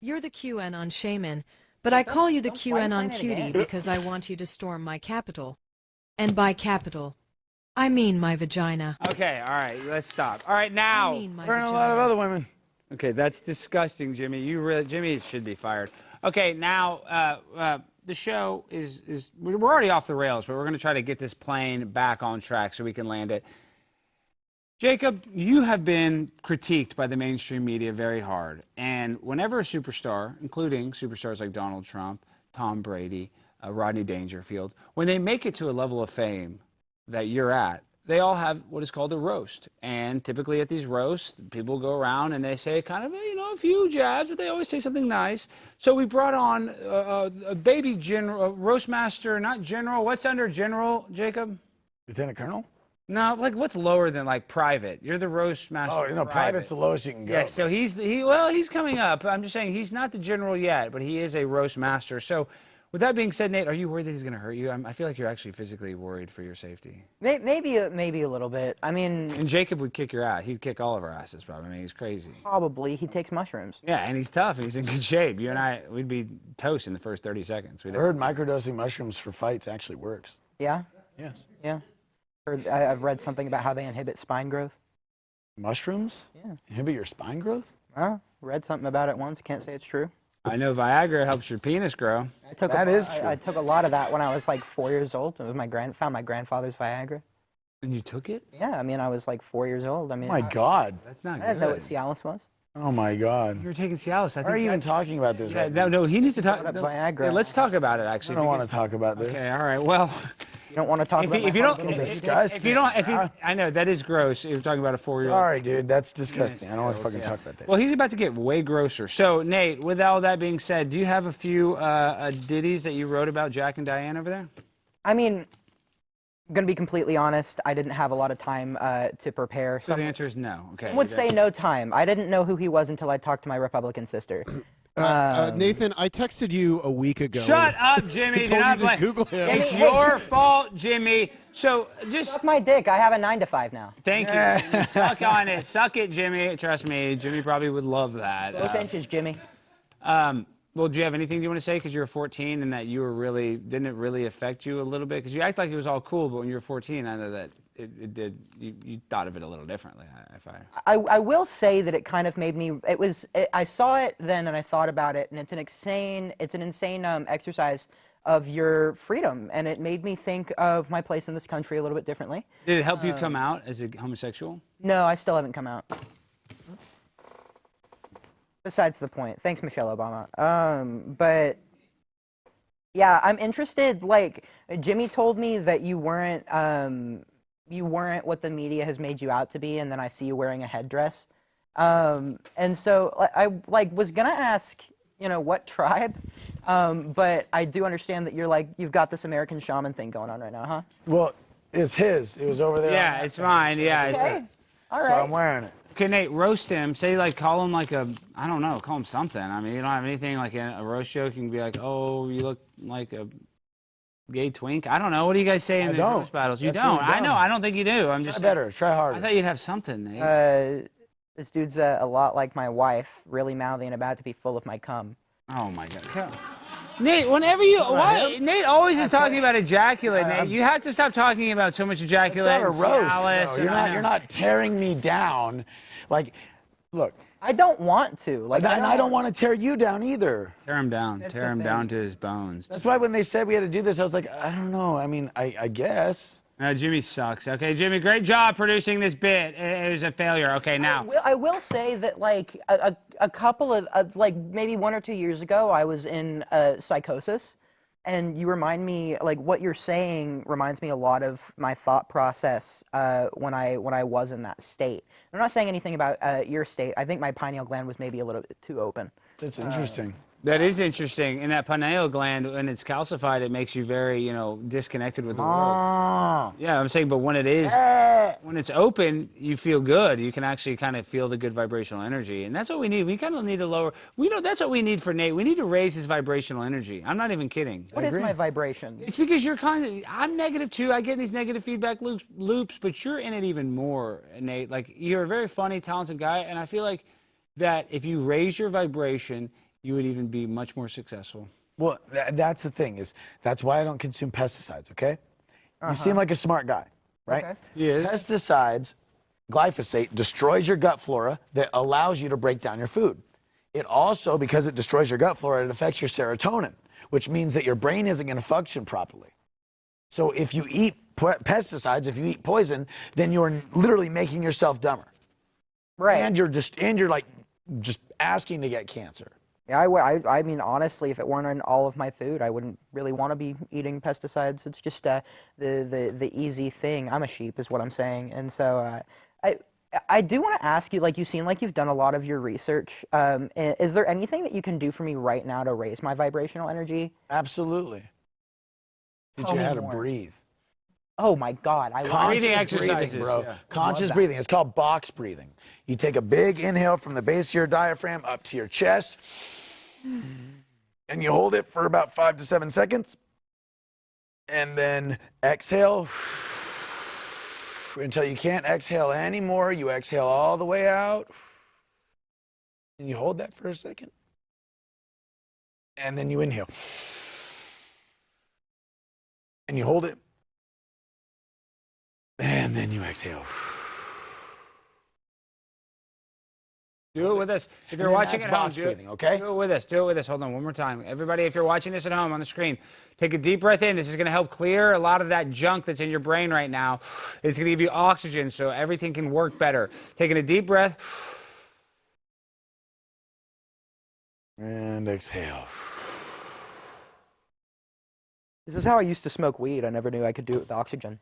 You're the QAnon Shaman, but I call you the QAnon Cutie because I want you to storm my capital. And by capital, I mean my vagina. Okay, all right, let's stop. All right, I now. mean my Burn a vagina. lot of other women. Okay, that's disgusting, Jimmy. Jimmy should be fired. Okay, now the show is we're already off the rails, but we're going to try to get this plane back on track so we can land it. Jacob, you have been critiqued by the mainstream media very hard, and whenever a superstar, including superstars like Donald Trump, Tom Brady, Rodney Dangerfield, when they make it to a level of fame that you're at, they all have what is called a roast. And typically at these roasts, people go around and they say kind of, a few jabs, but they always say something nice. So we brought on a baby general, roast master, not general. What's under general, Jacob? Lieutenant Colonel? No, like what's lower than like private? You're the roast master. Oh, private's the lowest you can go. Yeah, so he's coming up. I'm just saying he's not the general yet, but he is a roast master. So with that being said, Nate, are you worried that he's going to hurt you? I feel like you're actually physically worried for your safety. Maybe a little bit. I mean, And Jacob would kick your ass. He'd kick all of our asses, probably. I mean, he's crazy. probably he takes mushrooms. Yeah, and he's tough, and he's in good shape. You and I, we'd be toast in the first 30 seconds. I heard microdosing mushrooms for fights actually works. Yeah, Yes. yeah. I've read something about how they inhibit spine growth. Mushrooms? Yeah. Inhibit your spine growth? Read something about it once. Can't say it's true. I know Viagra helps your penis grow. That is true. I took a lot of that when I was like 4 years old. It was found my grandfather's Viagra. And you took it? Yeah, I mean, I was like 4 years old. I mean, Oh my God. That's not I good. didn't know what Cialis was. Oh my God. You were taking Cialis. I think Why are you even that's- talking about this Yeah, right now? no, he needs to talk. Brought up no, Viagra. yeah, let's talk about it, I actually. don't want to because- talk about this. Okay, all right. Well, You don't want to talk about if you my don't, little baby? disgusting. I know that is gross. You're talking about a 4-year-old. Sorry, dude. That's disgusting. I don't want to fucking talk about this. Well, he's about to get way grosser. So, Nate, with all that being said, do you have a few ditties that you wrote about Jack and Diane over there? I mean, I'm gonna be completely honest. I didn't have a lot of time to prepare. So the answer is no. Okay. Some would say no time. I didn't know who he was until I talked to my Republican sister. Nathan, I texted you a week ago. Shut up, Jimmy. Do told not you to blame. Google him. It's your fault, Jimmy. So just Suck my dick. I have a 9 to 5 now. thank you. Suck on it. Suck it, Jimmy. Trust me, Jimmy probably would love that. Both inches, Jimmy. Well, do you have anything you want to say? Because you were 14 and that you were really, didn't it really affect you a little bit? Because you act like it was all cool, but when you were 14, I know that it did, you thought of it a little differently. I will say that it kind of made me, I saw it then and I thought about it, and it's an insane exercise of your freedom, and it made me think of my place in this country a little bit differently. Did it help you come out as a homosexual? No, I still haven't come out. Besides the point. Thanks, Michelle Obama. But yeah, I'm interested. Like, Jimmy told me that you weren't what the media has made you out to be, and then I see you wearing a headdress. And so I was gonna ask, what tribe? But I do understand that you've got this American shaman thing going on right now, huh? Well, it's his. It was over there. Yeah, it's mine. Yeah. Okay. All right. So I'm wearing it. Okay, Nate, roast him. Say, call him I don't know, call him something. I mean, you don't have anything like a roast joke. You can be like, oh, you look like a gay twink. I don't know. What do you guys say in the roast battles? You That's don't. really I know. dumb. I don't think you do. I'm Try just better. Try harder. I thought you'd have something, Nate. This dude's a lot like my wife, really mouthy and about to be full of my cum. Oh, my God. Nate, Nate always is talking about ejaculate, Nate. You have to stop talking about so much ejaculate. It's not a roast. Cialis, No, you're not tearing me down. Look. I don't want to. I don't want to tear you down either. Tear him down. That's Tear the him thing. down to his bones. That's why when they said we had to do this, I was like, I don't know. I mean, I guess. Jimmy sucks. Okay, Jimmy, great job producing this bit. It was a failure. Okay, now. I will say that, like, a couple of, like, maybe 1 or 2 years ago, I was in psychosis. And you remind me, like, what you're saying reminds me a lot of my thought process when I was in that state. I'm not saying anything about your state. I think my pineal gland was maybe a little bit too open. That's interesting. That is interesting. And that pineal gland, when it's calcified, it makes you very, disconnected with the world. Yeah, I'm saying, but when it is, when it's open, you feel good. You can actually kind of feel the good vibrational energy. And that's what we need. We kind of need to lower, that's what we need for Nate. We need to raise his vibrational energy. I'm not even kidding. What is my vibration? It's because you're I'm negative too. I get these negative feedback loops, but you're in it even more, Nate. Like, you're a very funny, talented guy. And I feel like that if you raise your vibration, you would even be much more successful. Well, that's the thing that's why I don't consume pesticides, okay? You seem like a smart guy, right? Okay. Yes. Pesticides, glyphosate, destroys your gut flora that allows you to break down your food. It also, because it destroys your gut flora, it affects your serotonin, which means that your brain isn't going to function properly. So if you eat pesticides, if you eat poison, then you're literally making yourself dumber. Right. And you're just asking to get cancer. Yeah, I mean, honestly, if it weren't in all of my food, I wouldn't really want to be eating pesticides. It's just the easy thing. I'm a sheep, is what I'm saying. And so I do want to ask you, like, you seem like you've done a lot of your research. Is there anything that you can do for me right now to raise my vibrational energy? Absolutely. Teach you how to breathe. Oh my God, I love Breathing Conscious exercises, breathing, bro. yeah. Conscious breathing. It's called box breathing. You take a big inhale from the base of your diaphragm up to your chest, and you hold it for about 5 to 7 seconds, and then exhale until you can't exhale anymore. You exhale all the way out, and you hold that for a second, and then you inhale, and you hold it, and then you exhale. Do it with us. If you're then watching that's at home, box do it, breathing, okay? do it with us. Do it with us. Hold on one more time. Everybody, if you're watching this at home on the screen, take a deep breath in. This is going to help clear a lot of that junk that's in your brain right now. It's going to give you oxygen so everything can work better. Taking a deep breath. And exhale. This is how I used to smoke weed. I never knew I could do it with oxygen.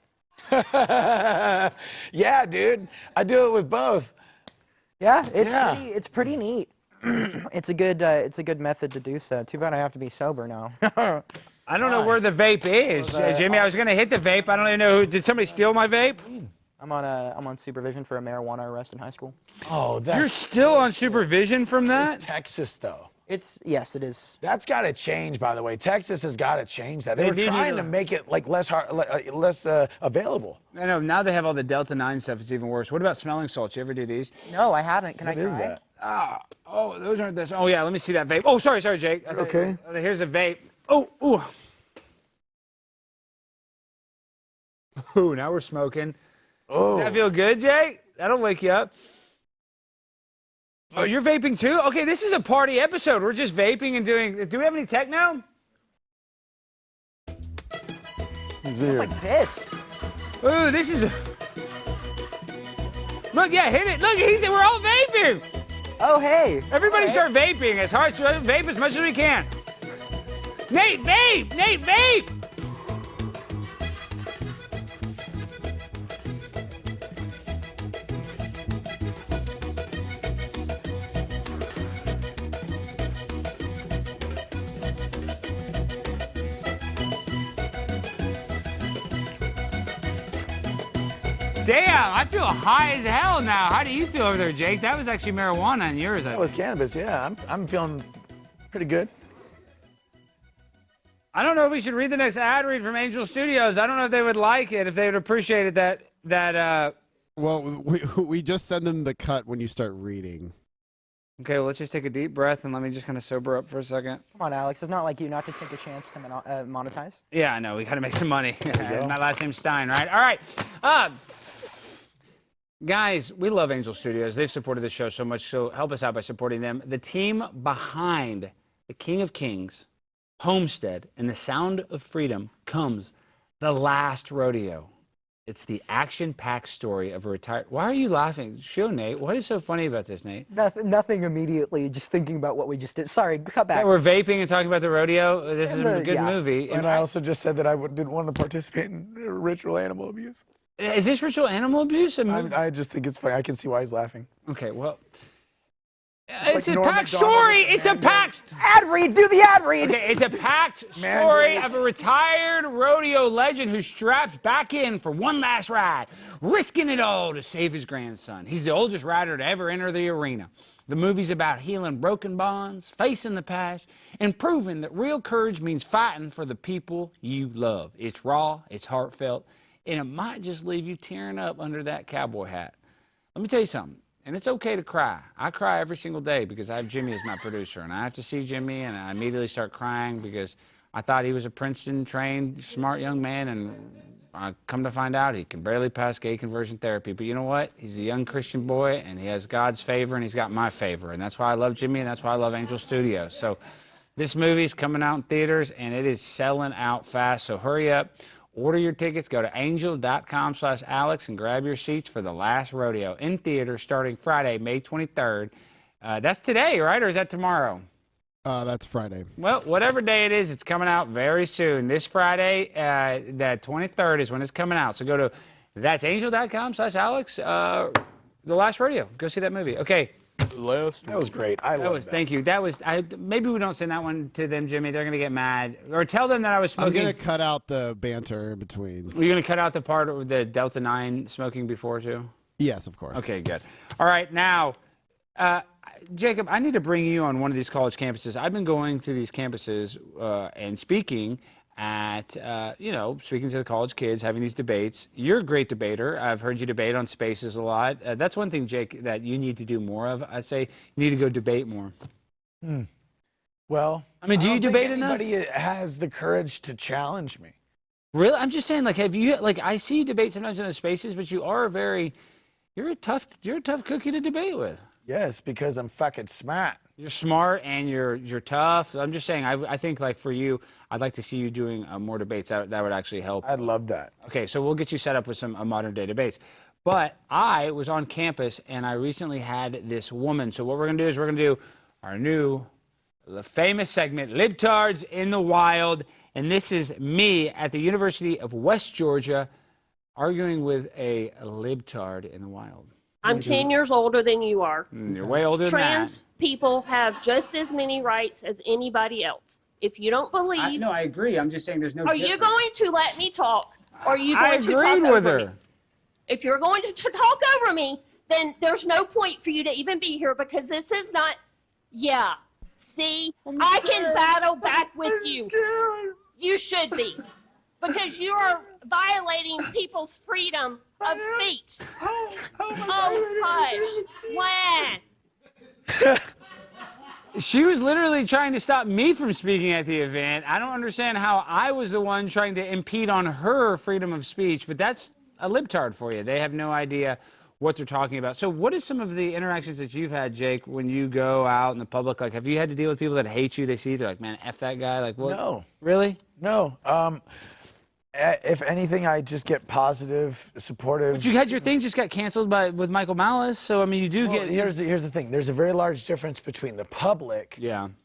Yeah, dude. I do it with both. Yeah, it's pretty neat. It's a good method to do so. Too bad I have to be sober now. I don't know where the vape is, Jimmy. I was going to hit the vape. I don't even know who. Did somebody steal my vape? I'm on supervision for a marijuana arrest in high school. Oh, that's You're still on supervision from that? It's Texas, though. Yes, it is. That's got to change, by the way. Texas has got to change that. They were do need trying to- to make it like less available. I know. Now they have all the Delta 9 stuff. It's even worse. What about smelling salts? You ever do these? No, I haven't. Can I What is try? that? Oh, those aren't this. Oh, yeah. Let me see that vape. Oh, sorry, Jake. Okay. Here's a vape. Oh, ooh. Ooh, now we're smoking. Oh, Does that feel good, Jake? That'll wake you up. Oh, you're vaping too? Okay, this is a party episode. We're just vaping and doing. Do we have any techno? It's like piss. Ooh, this is. Look, yeah, hit it. Look, we're all vaping. Oh, hey. Everybody Okay. start vaping. It's hard to vape as much as we can. Nate, vape! Nate, vape! Damn, I feel high as hell now. How do you feel over there, Jake? That was actually marijuana in yours. that was cannabis. Yeah, I'm feeling pretty good. I don't know if we should read the next ad read from Angel Studios. I don't know if they would like it, if they would appreciate it that. Well, we just send them the cut when you start reading. Okay, well, let's just take a deep breath and let me just kind of sober up for a second. Come on, Alex. It's not like you not to take a chance to monetize. Yeah, I know. We got to make some money. My last name's Stein, right? All right. Guys, we love Angel Studios. They've supported this show so much, so help us out by supporting them. The team behind the King of Kings, Homestead, and the Sound of Freedom comes the Last Rodeo. It's the action-packed story of a retired... Why are you laughing? Show Nate. What is so funny about this, Nate? Nothing immediately, just thinking about what we just did. Sorry, cut back. That we're vaping and talking about the rodeo. This is a good yeah. movie. And I also just said that I didn't want to participate in ritual animal abuse. Is this ritual animal abuse? I just think it's funny. I can see why he's laughing. Okay, well... It's It's a like Norm packed Macdonald story. with the It's a Mandate. packed... Ad read, do the ad read. Okay, it's a packed story of a retired rodeo legend who straps back in for one last ride, risking it all to save his grandson. He's the oldest rider to ever enter the arena. The movie's about healing broken bonds, facing the past, and proving that real courage means fighting for the people you love. It's raw, it's heartfelt, and it might just leave you tearing up under that cowboy hat. Let me tell you something. And it's okay to cry. I cry every single day because I have Jimmy as my producer, and I have to see Jimmy, and I immediately start crying because I thought he was a Princeton-trained, smart young man, and I come to find out he can barely pass gay conversion therapy. But you know what? He's a young Christian boy, and he has God's favor, and he's got my favor, and that's why I love Jimmy, and that's why I love Angel Studios. So this movie's coming out in theaters, and it is selling out fast, so hurry up. Order your tickets. Go to angel.com/Alex and grab your seats for The Last Rodeo in theater starting Friday, May 23rd. That's today, right? Or is that tomorrow? That's Friday. Well, whatever day it is, it's coming out very soon. This Friday, the 23rd is when it's coming out. So go to that's angel.com/Alex. The Last Rodeo. Go see that movie. Okay. That was great. I love that. Thank you. Maybe we don't send that one to them, Jimmy. They're going to get mad. Or tell them that I was smoking. I'm going to cut out the banter in between. You're going to cut out the part of the Delta 9 smoking before, too? Yes, of course. Okay, good. All right, now, Jacob, I need to bring you on one of these college campuses. I've been going to these campuses and speaking at, speaking to the college kids, having these debates. You're a great debater. I've heard you debate on Spaces a lot. That's one thing, Jake, that you need to do more of. I'd say you need to go debate more. Well, I mean, do you debate enough? Anybody has the courage to challenge me. Really? I'm just saying, I see you debate sometimes in the Spaces, but you're a tough cookie to debate with. Yes, because I'm fucking smart. You're smart and you're tough. I'm just saying, I think for you, I'd like to see you doing more debates. That would actually help. I'd love that. Okay, so we'll get you set up with some modern day debates. But I was on campus and I recently had this woman. So what we're going to do is we're going to do our new famous segment, Libtards in the Wild. And this is me at the University of West Georgia arguing with a libtard in the wild. I'm 10 years older than you are. You're way older than that. Trans people have just as many rights as anybody else. If you don't believe... No, I agree. I'm just saying there's no Are you going to let me talk? Or are you I going to talk agreed with over her. me? If you're going to talk over me, then there's no point for you to even be here because this is not... Yeah. See? I can battle back with you. You should be. Because you are violating people's freedom of speech. Oh, hush. When? She was literally trying to stop me from speaking at the event. I don't understand how I was the one trying to impede on her freedom of speech, but that's a libtard for you. They have no idea what they're talking about. So what is some of the interactions that you've had, Jake, when you go out in the public? Like, have you had to deal with people that hate you? They see you, they're like, man, F that guy. Like, what? No. Really? No. If anything, I just get positive, supportive. But you had your thing just got canceled with Michael Malice, so I mean, you do get. Here's the thing. There's a very large difference between the public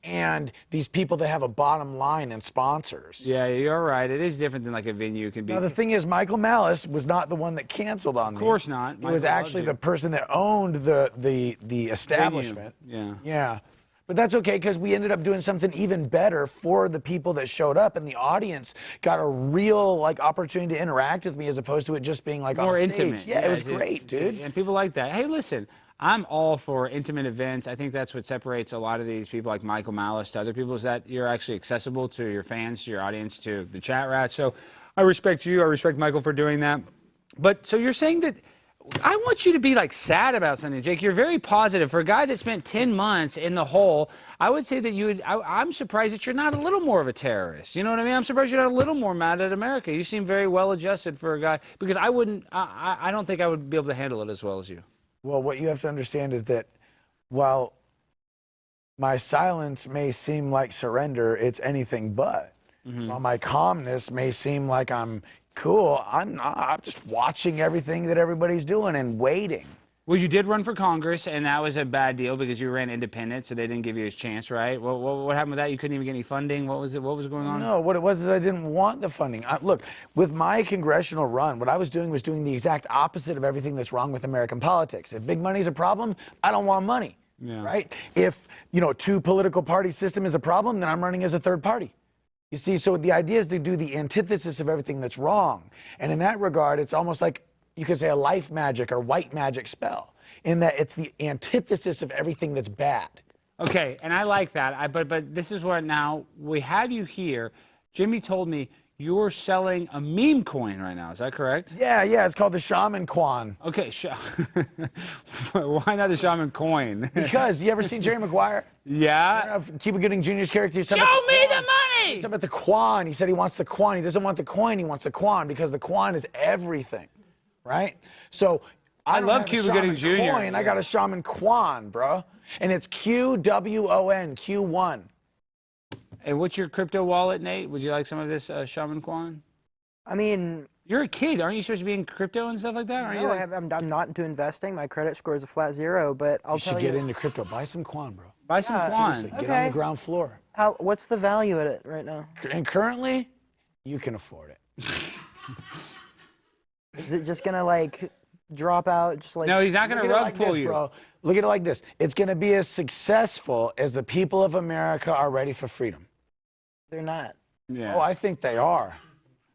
and these people that have a bottom line and sponsors. Yeah, you're right. It is different than like a venue can be. Now the thing is, Michael Malice was not the one that canceled on me. Of course not. He was actually the person that owned the establishment. Venue. Yeah. Yeah. But that's okay because we ended up doing something even better for the people that showed up, and the audience got a real opportunity to interact with me as opposed to it just being more on stage. intimate. Yeah, it was great, dude. And people like that. Hey, listen, I'm all for intimate events. I think that's what separates a lot of these people like Michael Malice to other people is that you're actually accessible to your fans, to your audience, to the chat rats. So I respect you. I respect Michael for doing that. But so you're saying that I want you to be sad about something, Jake. You're very positive. For a guy that spent 10 months in the hole, I would say that you would, I'm surprised that you're not a little more of a terrorist. You know what I mean? I'm surprised you're not a little more mad at America. You seem very well adjusted for a guy, because I don't think I would be able to handle it as well as you. Well, what you have to understand is that while my silence may seem like surrender, it's anything but. While my calmness may seem like I'm cool, I'm not. I'm just watching everything that everybody's doing and waiting. Well, you did run for Congress, and that was a bad deal because you ran independent, so they didn't give you his chance, right? What happened with that? You couldn't even get any funding. What was it? What was going on? No, what it was is I didn't want the funding. Look, with my congressional run, what I was doing the exact opposite of everything that's wrong with American politics. If big money's a problem, I don't want money, right? If, two political party system is a problem, then I'm running as a third party. You see, so the idea is to do the antithesis of everything that's wrong. And in that regard, it's almost like you could say a life magic or white magic spell, in that it's the antithesis of everything that's bad. Okay, and I like that. But this is where now we have you here. Jimmy told me you're selling a meme coin right now. Is that correct? Yeah, it's called the Shaman Quan. Okay, why not the Shaman coin? Because you ever seen Jerry Maguire? Yeah. Cuba Gooding Jr.'s character. Show me the money! He's about the Quan. He said he wants the Quan. He doesn't want the coin. He wants the Quan because the Quan is everything, right? So I love Cuba Gooding Jr. Coin. I got a Shaman Quan, bro, and it's QWON, Q1. And what's your crypto wallet, Nate? Would you like some of this Shaman Quan? I mean, you're a kid. Aren't you supposed to be in crypto and stuff like that? No, I'm not into investing. My credit score is a flat 0, but I'll tell you. You should get into crypto. Buy some Quan, bro. Buy some Quan. Seriously, get on the ground floor. What's the value at it right now? And currently, you can afford it. Is it just gonna like drop out? Just like no, he's not gonna rug pull you, bro. Look at it like this. It's gonna be as successful as the people of America are ready for freedom. They're not. Yeah. Oh, I think they are.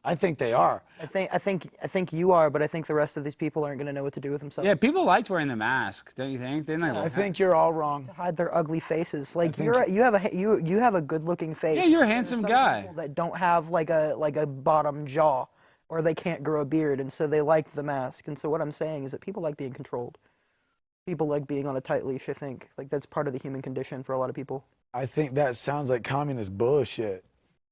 I think they are. I think you are, but I think the rest of these people aren't going to know what to do with themselves. Yeah, people liked wearing the mask, don't you think? Didn't they? I think you're all wrong. To hide their ugly faces. Like you have a good-looking face. Yeah, you're a handsome guy. People that don't have like a bottom jaw, or they can't grow a beard, and so they like the mask. And so what I'm saying is that people like being controlled. People like being on a tight leash. I think like that's part of the human condition for a lot of people. I think that sounds like communist bullshit.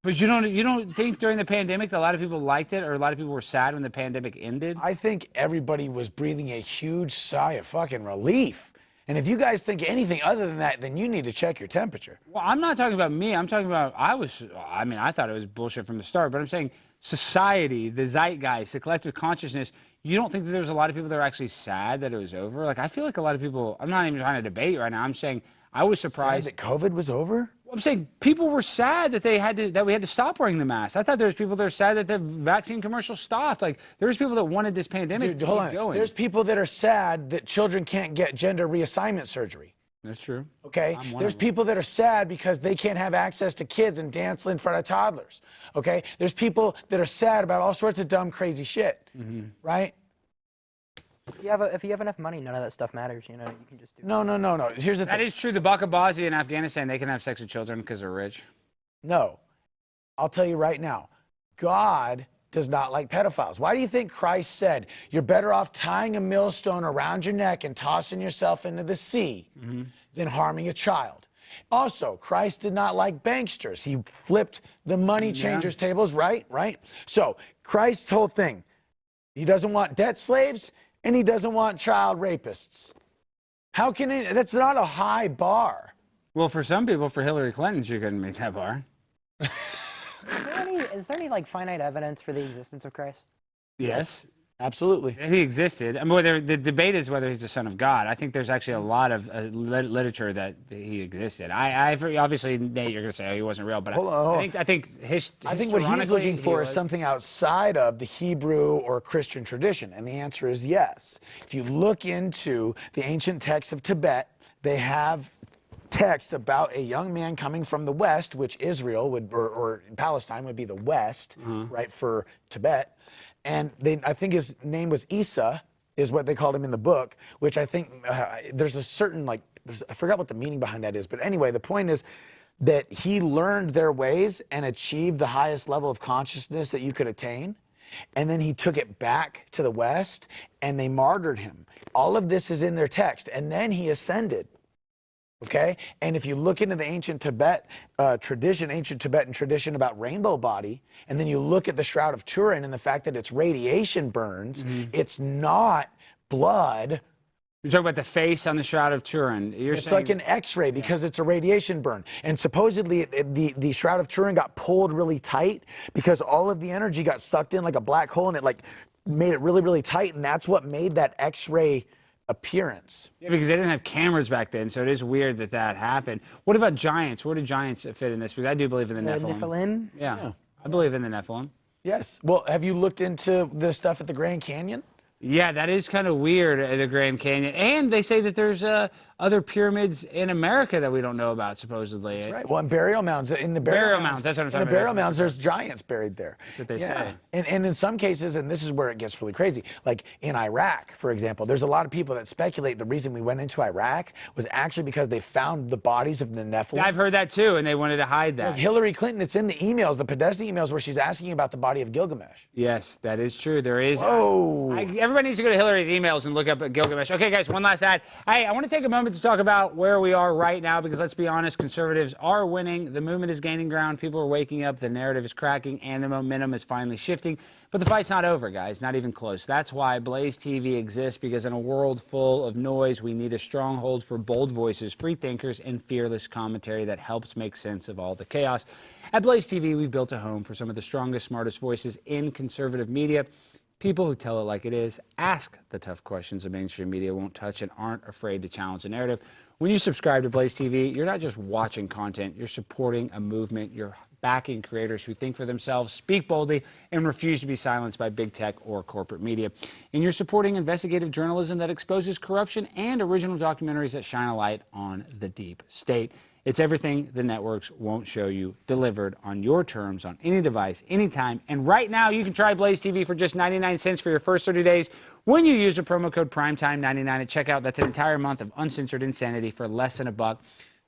But you don't think during the pandemic that a lot of people liked it, or a lot of people were sad when the pandemic ended? I think everybody was breathing a huge sigh of fucking relief. And if you guys think anything other than that, then you need to check your temperature. Well, I'm not talking about me. I'm talking about I thought it was bullshit from the start, but I'm saying society, the zeitgeist, the collective consciousness. You don't think that there's a lot of people that are actually sad that it was over? Like, I feel like a lot of people, I'm not even trying to debate right now. I'm saying I was surprised that COVID was over? I'm saying people were sad that we had to stop wearing the mask. I thought there was people that are sad that the vaccine commercial stopped. Like, there's people that wanted this pandemic to keep going. There's people that are sad that children can't get gender reassignment surgery. That's true. Okay? There's people that are sad because they can't have access to kids and dance in front of toddlers. Okay? There's people that are sad about all sorts of dumb, crazy shit. Right? If you have enough money, none of that stuff matters. You can just do it. No. Here's the thing. That is true. The Bakabazi in Afghanistan, they can have sex with children because they're rich. No. I'll tell you right now. God does not like pedophiles. Why do you think Christ said you're better off tying a millstone around your neck and tossing yourself into the sea than harming a child? Also, Christ did not like banksters. He flipped the money changers tables, right? So Christ's whole thing, he doesn't want debt slaves and he doesn't want child rapists. How can it? That's not a high bar. Well, for some people, for Hillary Clinton, she couldn't make that bar. Is there any like finite evidence for the existence of Christ? Yes. Absolutely. He existed. I mean, the debate is whether he's the son of God. I think there's actually a lot of literature that he existed. Obviously, Nate, you're going to say, oh, he wasn't real, but hold on. I think what he's looking for is something outside of the Hebrew or Christian tradition, and the answer is yes. If you look into the ancient texts of Tibet, they have text about a young man coming from the West, which Israel would, or Palestine would be the West, right, for Tibet. And I think his name was Isa, is what they called him in the book, which I think there's a certain, I forgot what the meaning behind that is. But anyway, the point is that he learned their ways and achieved the highest level of consciousness that you could attain. And then he took it back to the West and they martyred him. All of this is in their text. And then he ascended. Okay? And if you look into the ancient Tibetan tradition about rainbow body, and then you look at the Shroud of Turin and the fact that it's radiation burns, it's not blood You're talking about the face on the Shroud of Turin. It's like an X-ray because it's a radiation burn. And supposedly the Shroud of Turin got pulled really tight because all of the energy got sucked in like a black hole, and it like made it really, really tight. And that's what made that X-ray appearance. Yeah, because they didn't have cameras back then, so it is weird that that happened. What about giants? Where do giants fit in this? Because I do believe in the Nephilim. Nephilim? Yeah, I believe in the Nephilim. Yes. Well, have you looked into the stuff at the Grand Canyon? Yeah, that is kind of weird, the Grand Canyon. And they say that there's other pyramids in America that we don't know about, supposedly. That's right. Well, in burial mounds, that's what I'm talking about. In the burial mounds, there's giants buried there. That's what they say. And in some cases, and this is where it gets really crazy, like in Iraq, for example, there's a lot of people that speculate the reason we went into Iraq was actually because they found the bodies of the Nephilim. I've heard that too, and they wanted to hide that. Like Hillary Clinton, it's in the emails, the Podesta emails, where she's asking about the body of Gilgamesh. Yes, that is true. There is. Whoa. Everybody needs to go to Hillary's emails and look up at Gilgamesh. Okay, guys, one last ad. Hey, I want to take a moment to talk about where we are right now, because let's be honest, conservatives are winning. The movement is gaining ground. People are waking up. The narrative is cracking, and the momentum is finally shifting. But the fight's not over, guys. Not even close. That's why Blaze TV exists, because in a world full of noise, we need a stronghold for bold voices, free thinkers, and fearless commentary that helps make sense of all the chaos. At Blaze TV, we've built a home for some of the strongest, smartest voices in conservative media. People who tell it like it is, ask the tough questions the mainstream media won't touch, and aren't afraid to challenge the narrative. When you subscribe to Blaze TV, you're not just watching content, you're supporting a movement. You're backing creators who think for themselves, speak boldly, and refuse to be silenced by big tech or corporate media. And you're supporting investigative journalism that exposes corruption, and original documentaries that shine a light on the deep state. It's everything the networks won't show you, delivered on your terms, on any device, anytime. And right now, you can try Blaze TV for just 99 cents for your first 30 days when you use the promo code PRIMETIME99 at checkout. That's an entire month of uncensored insanity for less than $1.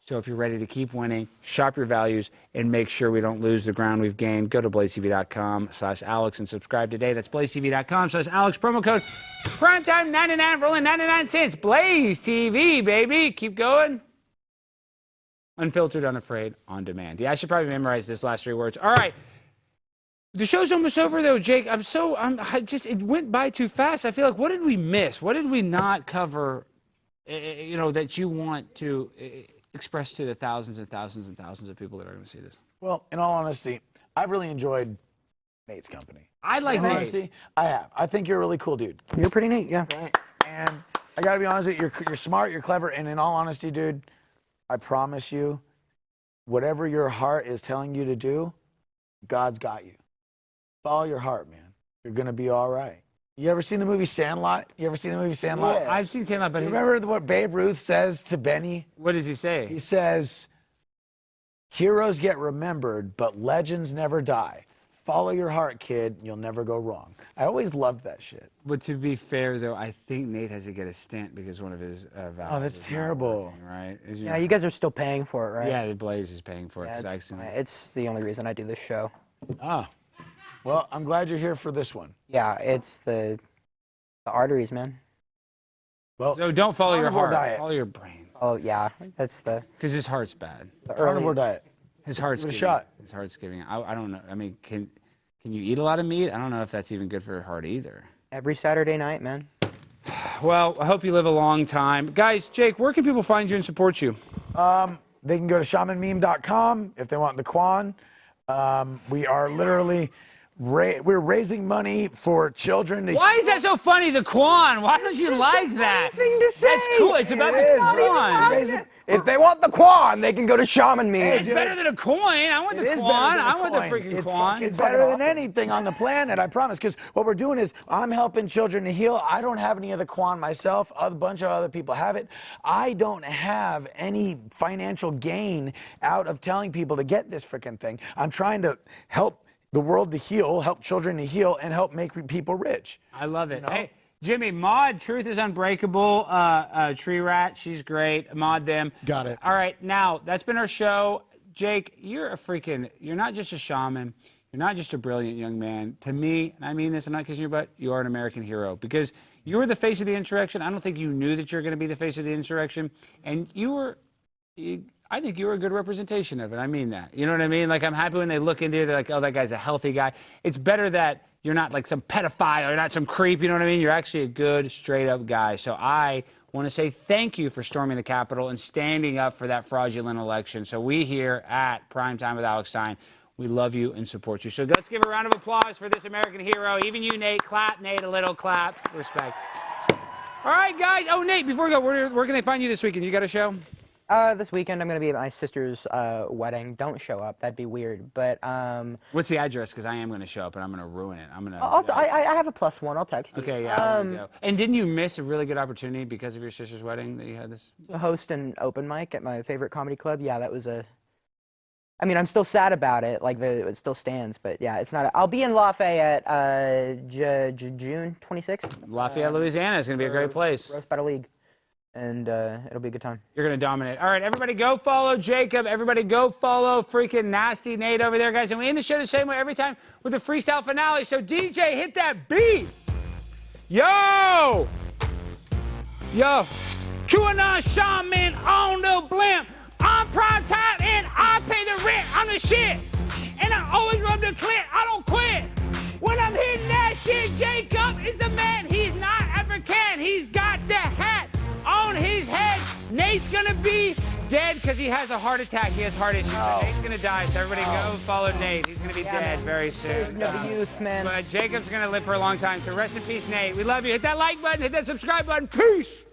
So if you're ready to keep winning, shop your values, and make sure we don't lose the ground we've gained, go to blazetv.com/Alex and subscribe today. That's blazetv.com/Alex. Promo code PRIMETIME99 for only 99 cents. Blaze TV, baby. Keep going. Unfiltered, unafraid, on demand. Yeah, I should probably memorize this last 3 words. All right. The show's almost over, though, Jake. It went by too fast. I feel like, what did we miss? What did we not cover, that you want to express to the thousands and thousands and thousands of people that are going to see this? Well, in all honesty, I've really enjoyed Nate's company. I like Nate. Honesty, I have. I think you're a really cool dude. You're pretty neat, yeah. Right? And I got to be honest with you, you're smart, you're clever, and in all honesty, dude, I promise you, whatever your heart is telling you to do, God's got you. Follow your heart, man. You're going to be all right. You ever seen the movie Sandlot? Yeah. I've seen Sandlot, but you remember what Babe Ruth says to Benny? What does he say? He says, heroes get remembered, but legends never die. Follow your heart, kid. You'll never go wrong. I always loved that shit. But to be fair, though, I think Nate has to get a stint because one of his vows. Oh, that's terrible. Working, right? Yeah, you guys are still paying for it, right? Yeah, the Blaze is paying for it. Yeah, it's the only reason I do this show. Ah. Well, I'm glad you're here for this one. Yeah, it's the arteries, man. Well, so don't follow your heart. Diet. Follow your brain. Oh, yeah. That's because his heart's bad. The carnivore diet. His heart's giving. Shot. His heart's giving. I don't know. I mean, can you eat a lot of meat? I don't know if that's even good for your heart either. Every Saturday night, man. Well, I hope you live a long time. Guys, Jake, where can people find you and support you? They can go to shamanmeme.com if they want the Quan. We are literally we're raising money for children. Why is that so funny, the Quan? Why don't you like that? Thing to say. That's cool. It's about the Quan. If they want the Quan, they can go to Shaman Meme. It's better than a coin. I want the Quan. I want the freaking Quan. It's better than anything on the planet, I promise. Because what we're doing is I'm helping children to heal. I don't have any of the Quan myself. A bunch of other people have it. I don't have any financial gain out of telling people to get this freaking thing. I'm trying to help the world to heal, help children to heal, and help make people rich. I love it. You know? Hey, Jimmy, mod Truth is Unbreakable, Tree Rat, she's great. Mod them. Got it. All right, now, that's been our show. Jake, you're not just a shaman. You're not just a brilliant young man. To me, and I mean this, I'm not kissing your butt, you are an American hero. Because you were the face of the insurrection. I don't think you knew that you're going to be the face of the insurrection. And I think you were a good representation of it. I mean that. You know what I mean? Like, I'm happy when they look into it, they're like, oh, that guy's a healthy guy. It's better that you're not like some pedophile or not some creep, you know what I mean? You're actually a good, straight-up guy. So I want to say thank you for storming the Capitol and standing up for that fraudulent election. So we here at Primetime with Alex Stein, we love you and support you. So let's give a round of applause for this American hero. Even you, Nate. Clap, Nate, a little clap. Respect. All right, guys. Oh, Nate, before we go, where can they find you this weekend? You got a show? This weekend I'm going to be at my sister's wedding. Don't show up. That'd be weird. But What's the address? Because I am going to show up and I'm going to ruin it. I have a +1. I'll text you. Okay, yeah, there we go. And didn't you miss a really good opportunity because of your sister's wedding that you had this? Host an open mic at my favorite comedy club. Yeah, that was a... I mean, I'm still sad about it. Like, it still stands. But, yeah, it's not... I'll be in Lafayette June 26th. Lafayette, Louisiana is going to be a great place. Roast Battle League. And it'll be a good time. You're going to dominate. All right, everybody go follow Jacob. Everybody go follow freaking Nasty Nate over there, guys. And we end the show the same way every time with a freestyle finale. So, DJ, hit that beat. Yo! QAnon Shaman on the blimp. I'm prime time and I pay the rent. I'm the shit. And I always rub the clit. I don't quit. When I'm hitting that shit, Jacob is the man. He's not African. He's got the hat on his head. Nate's gonna be dead because he has a heart attack. He has heart issues. So Nate's gonna die. So everybody go follow Nate. He's gonna be dead very soon. Citizen of the youth, man. But Jacob's gonna live for a long time. So rest in peace, Nate. We love you. Hit that like button. Hit that subscribe button. Peace.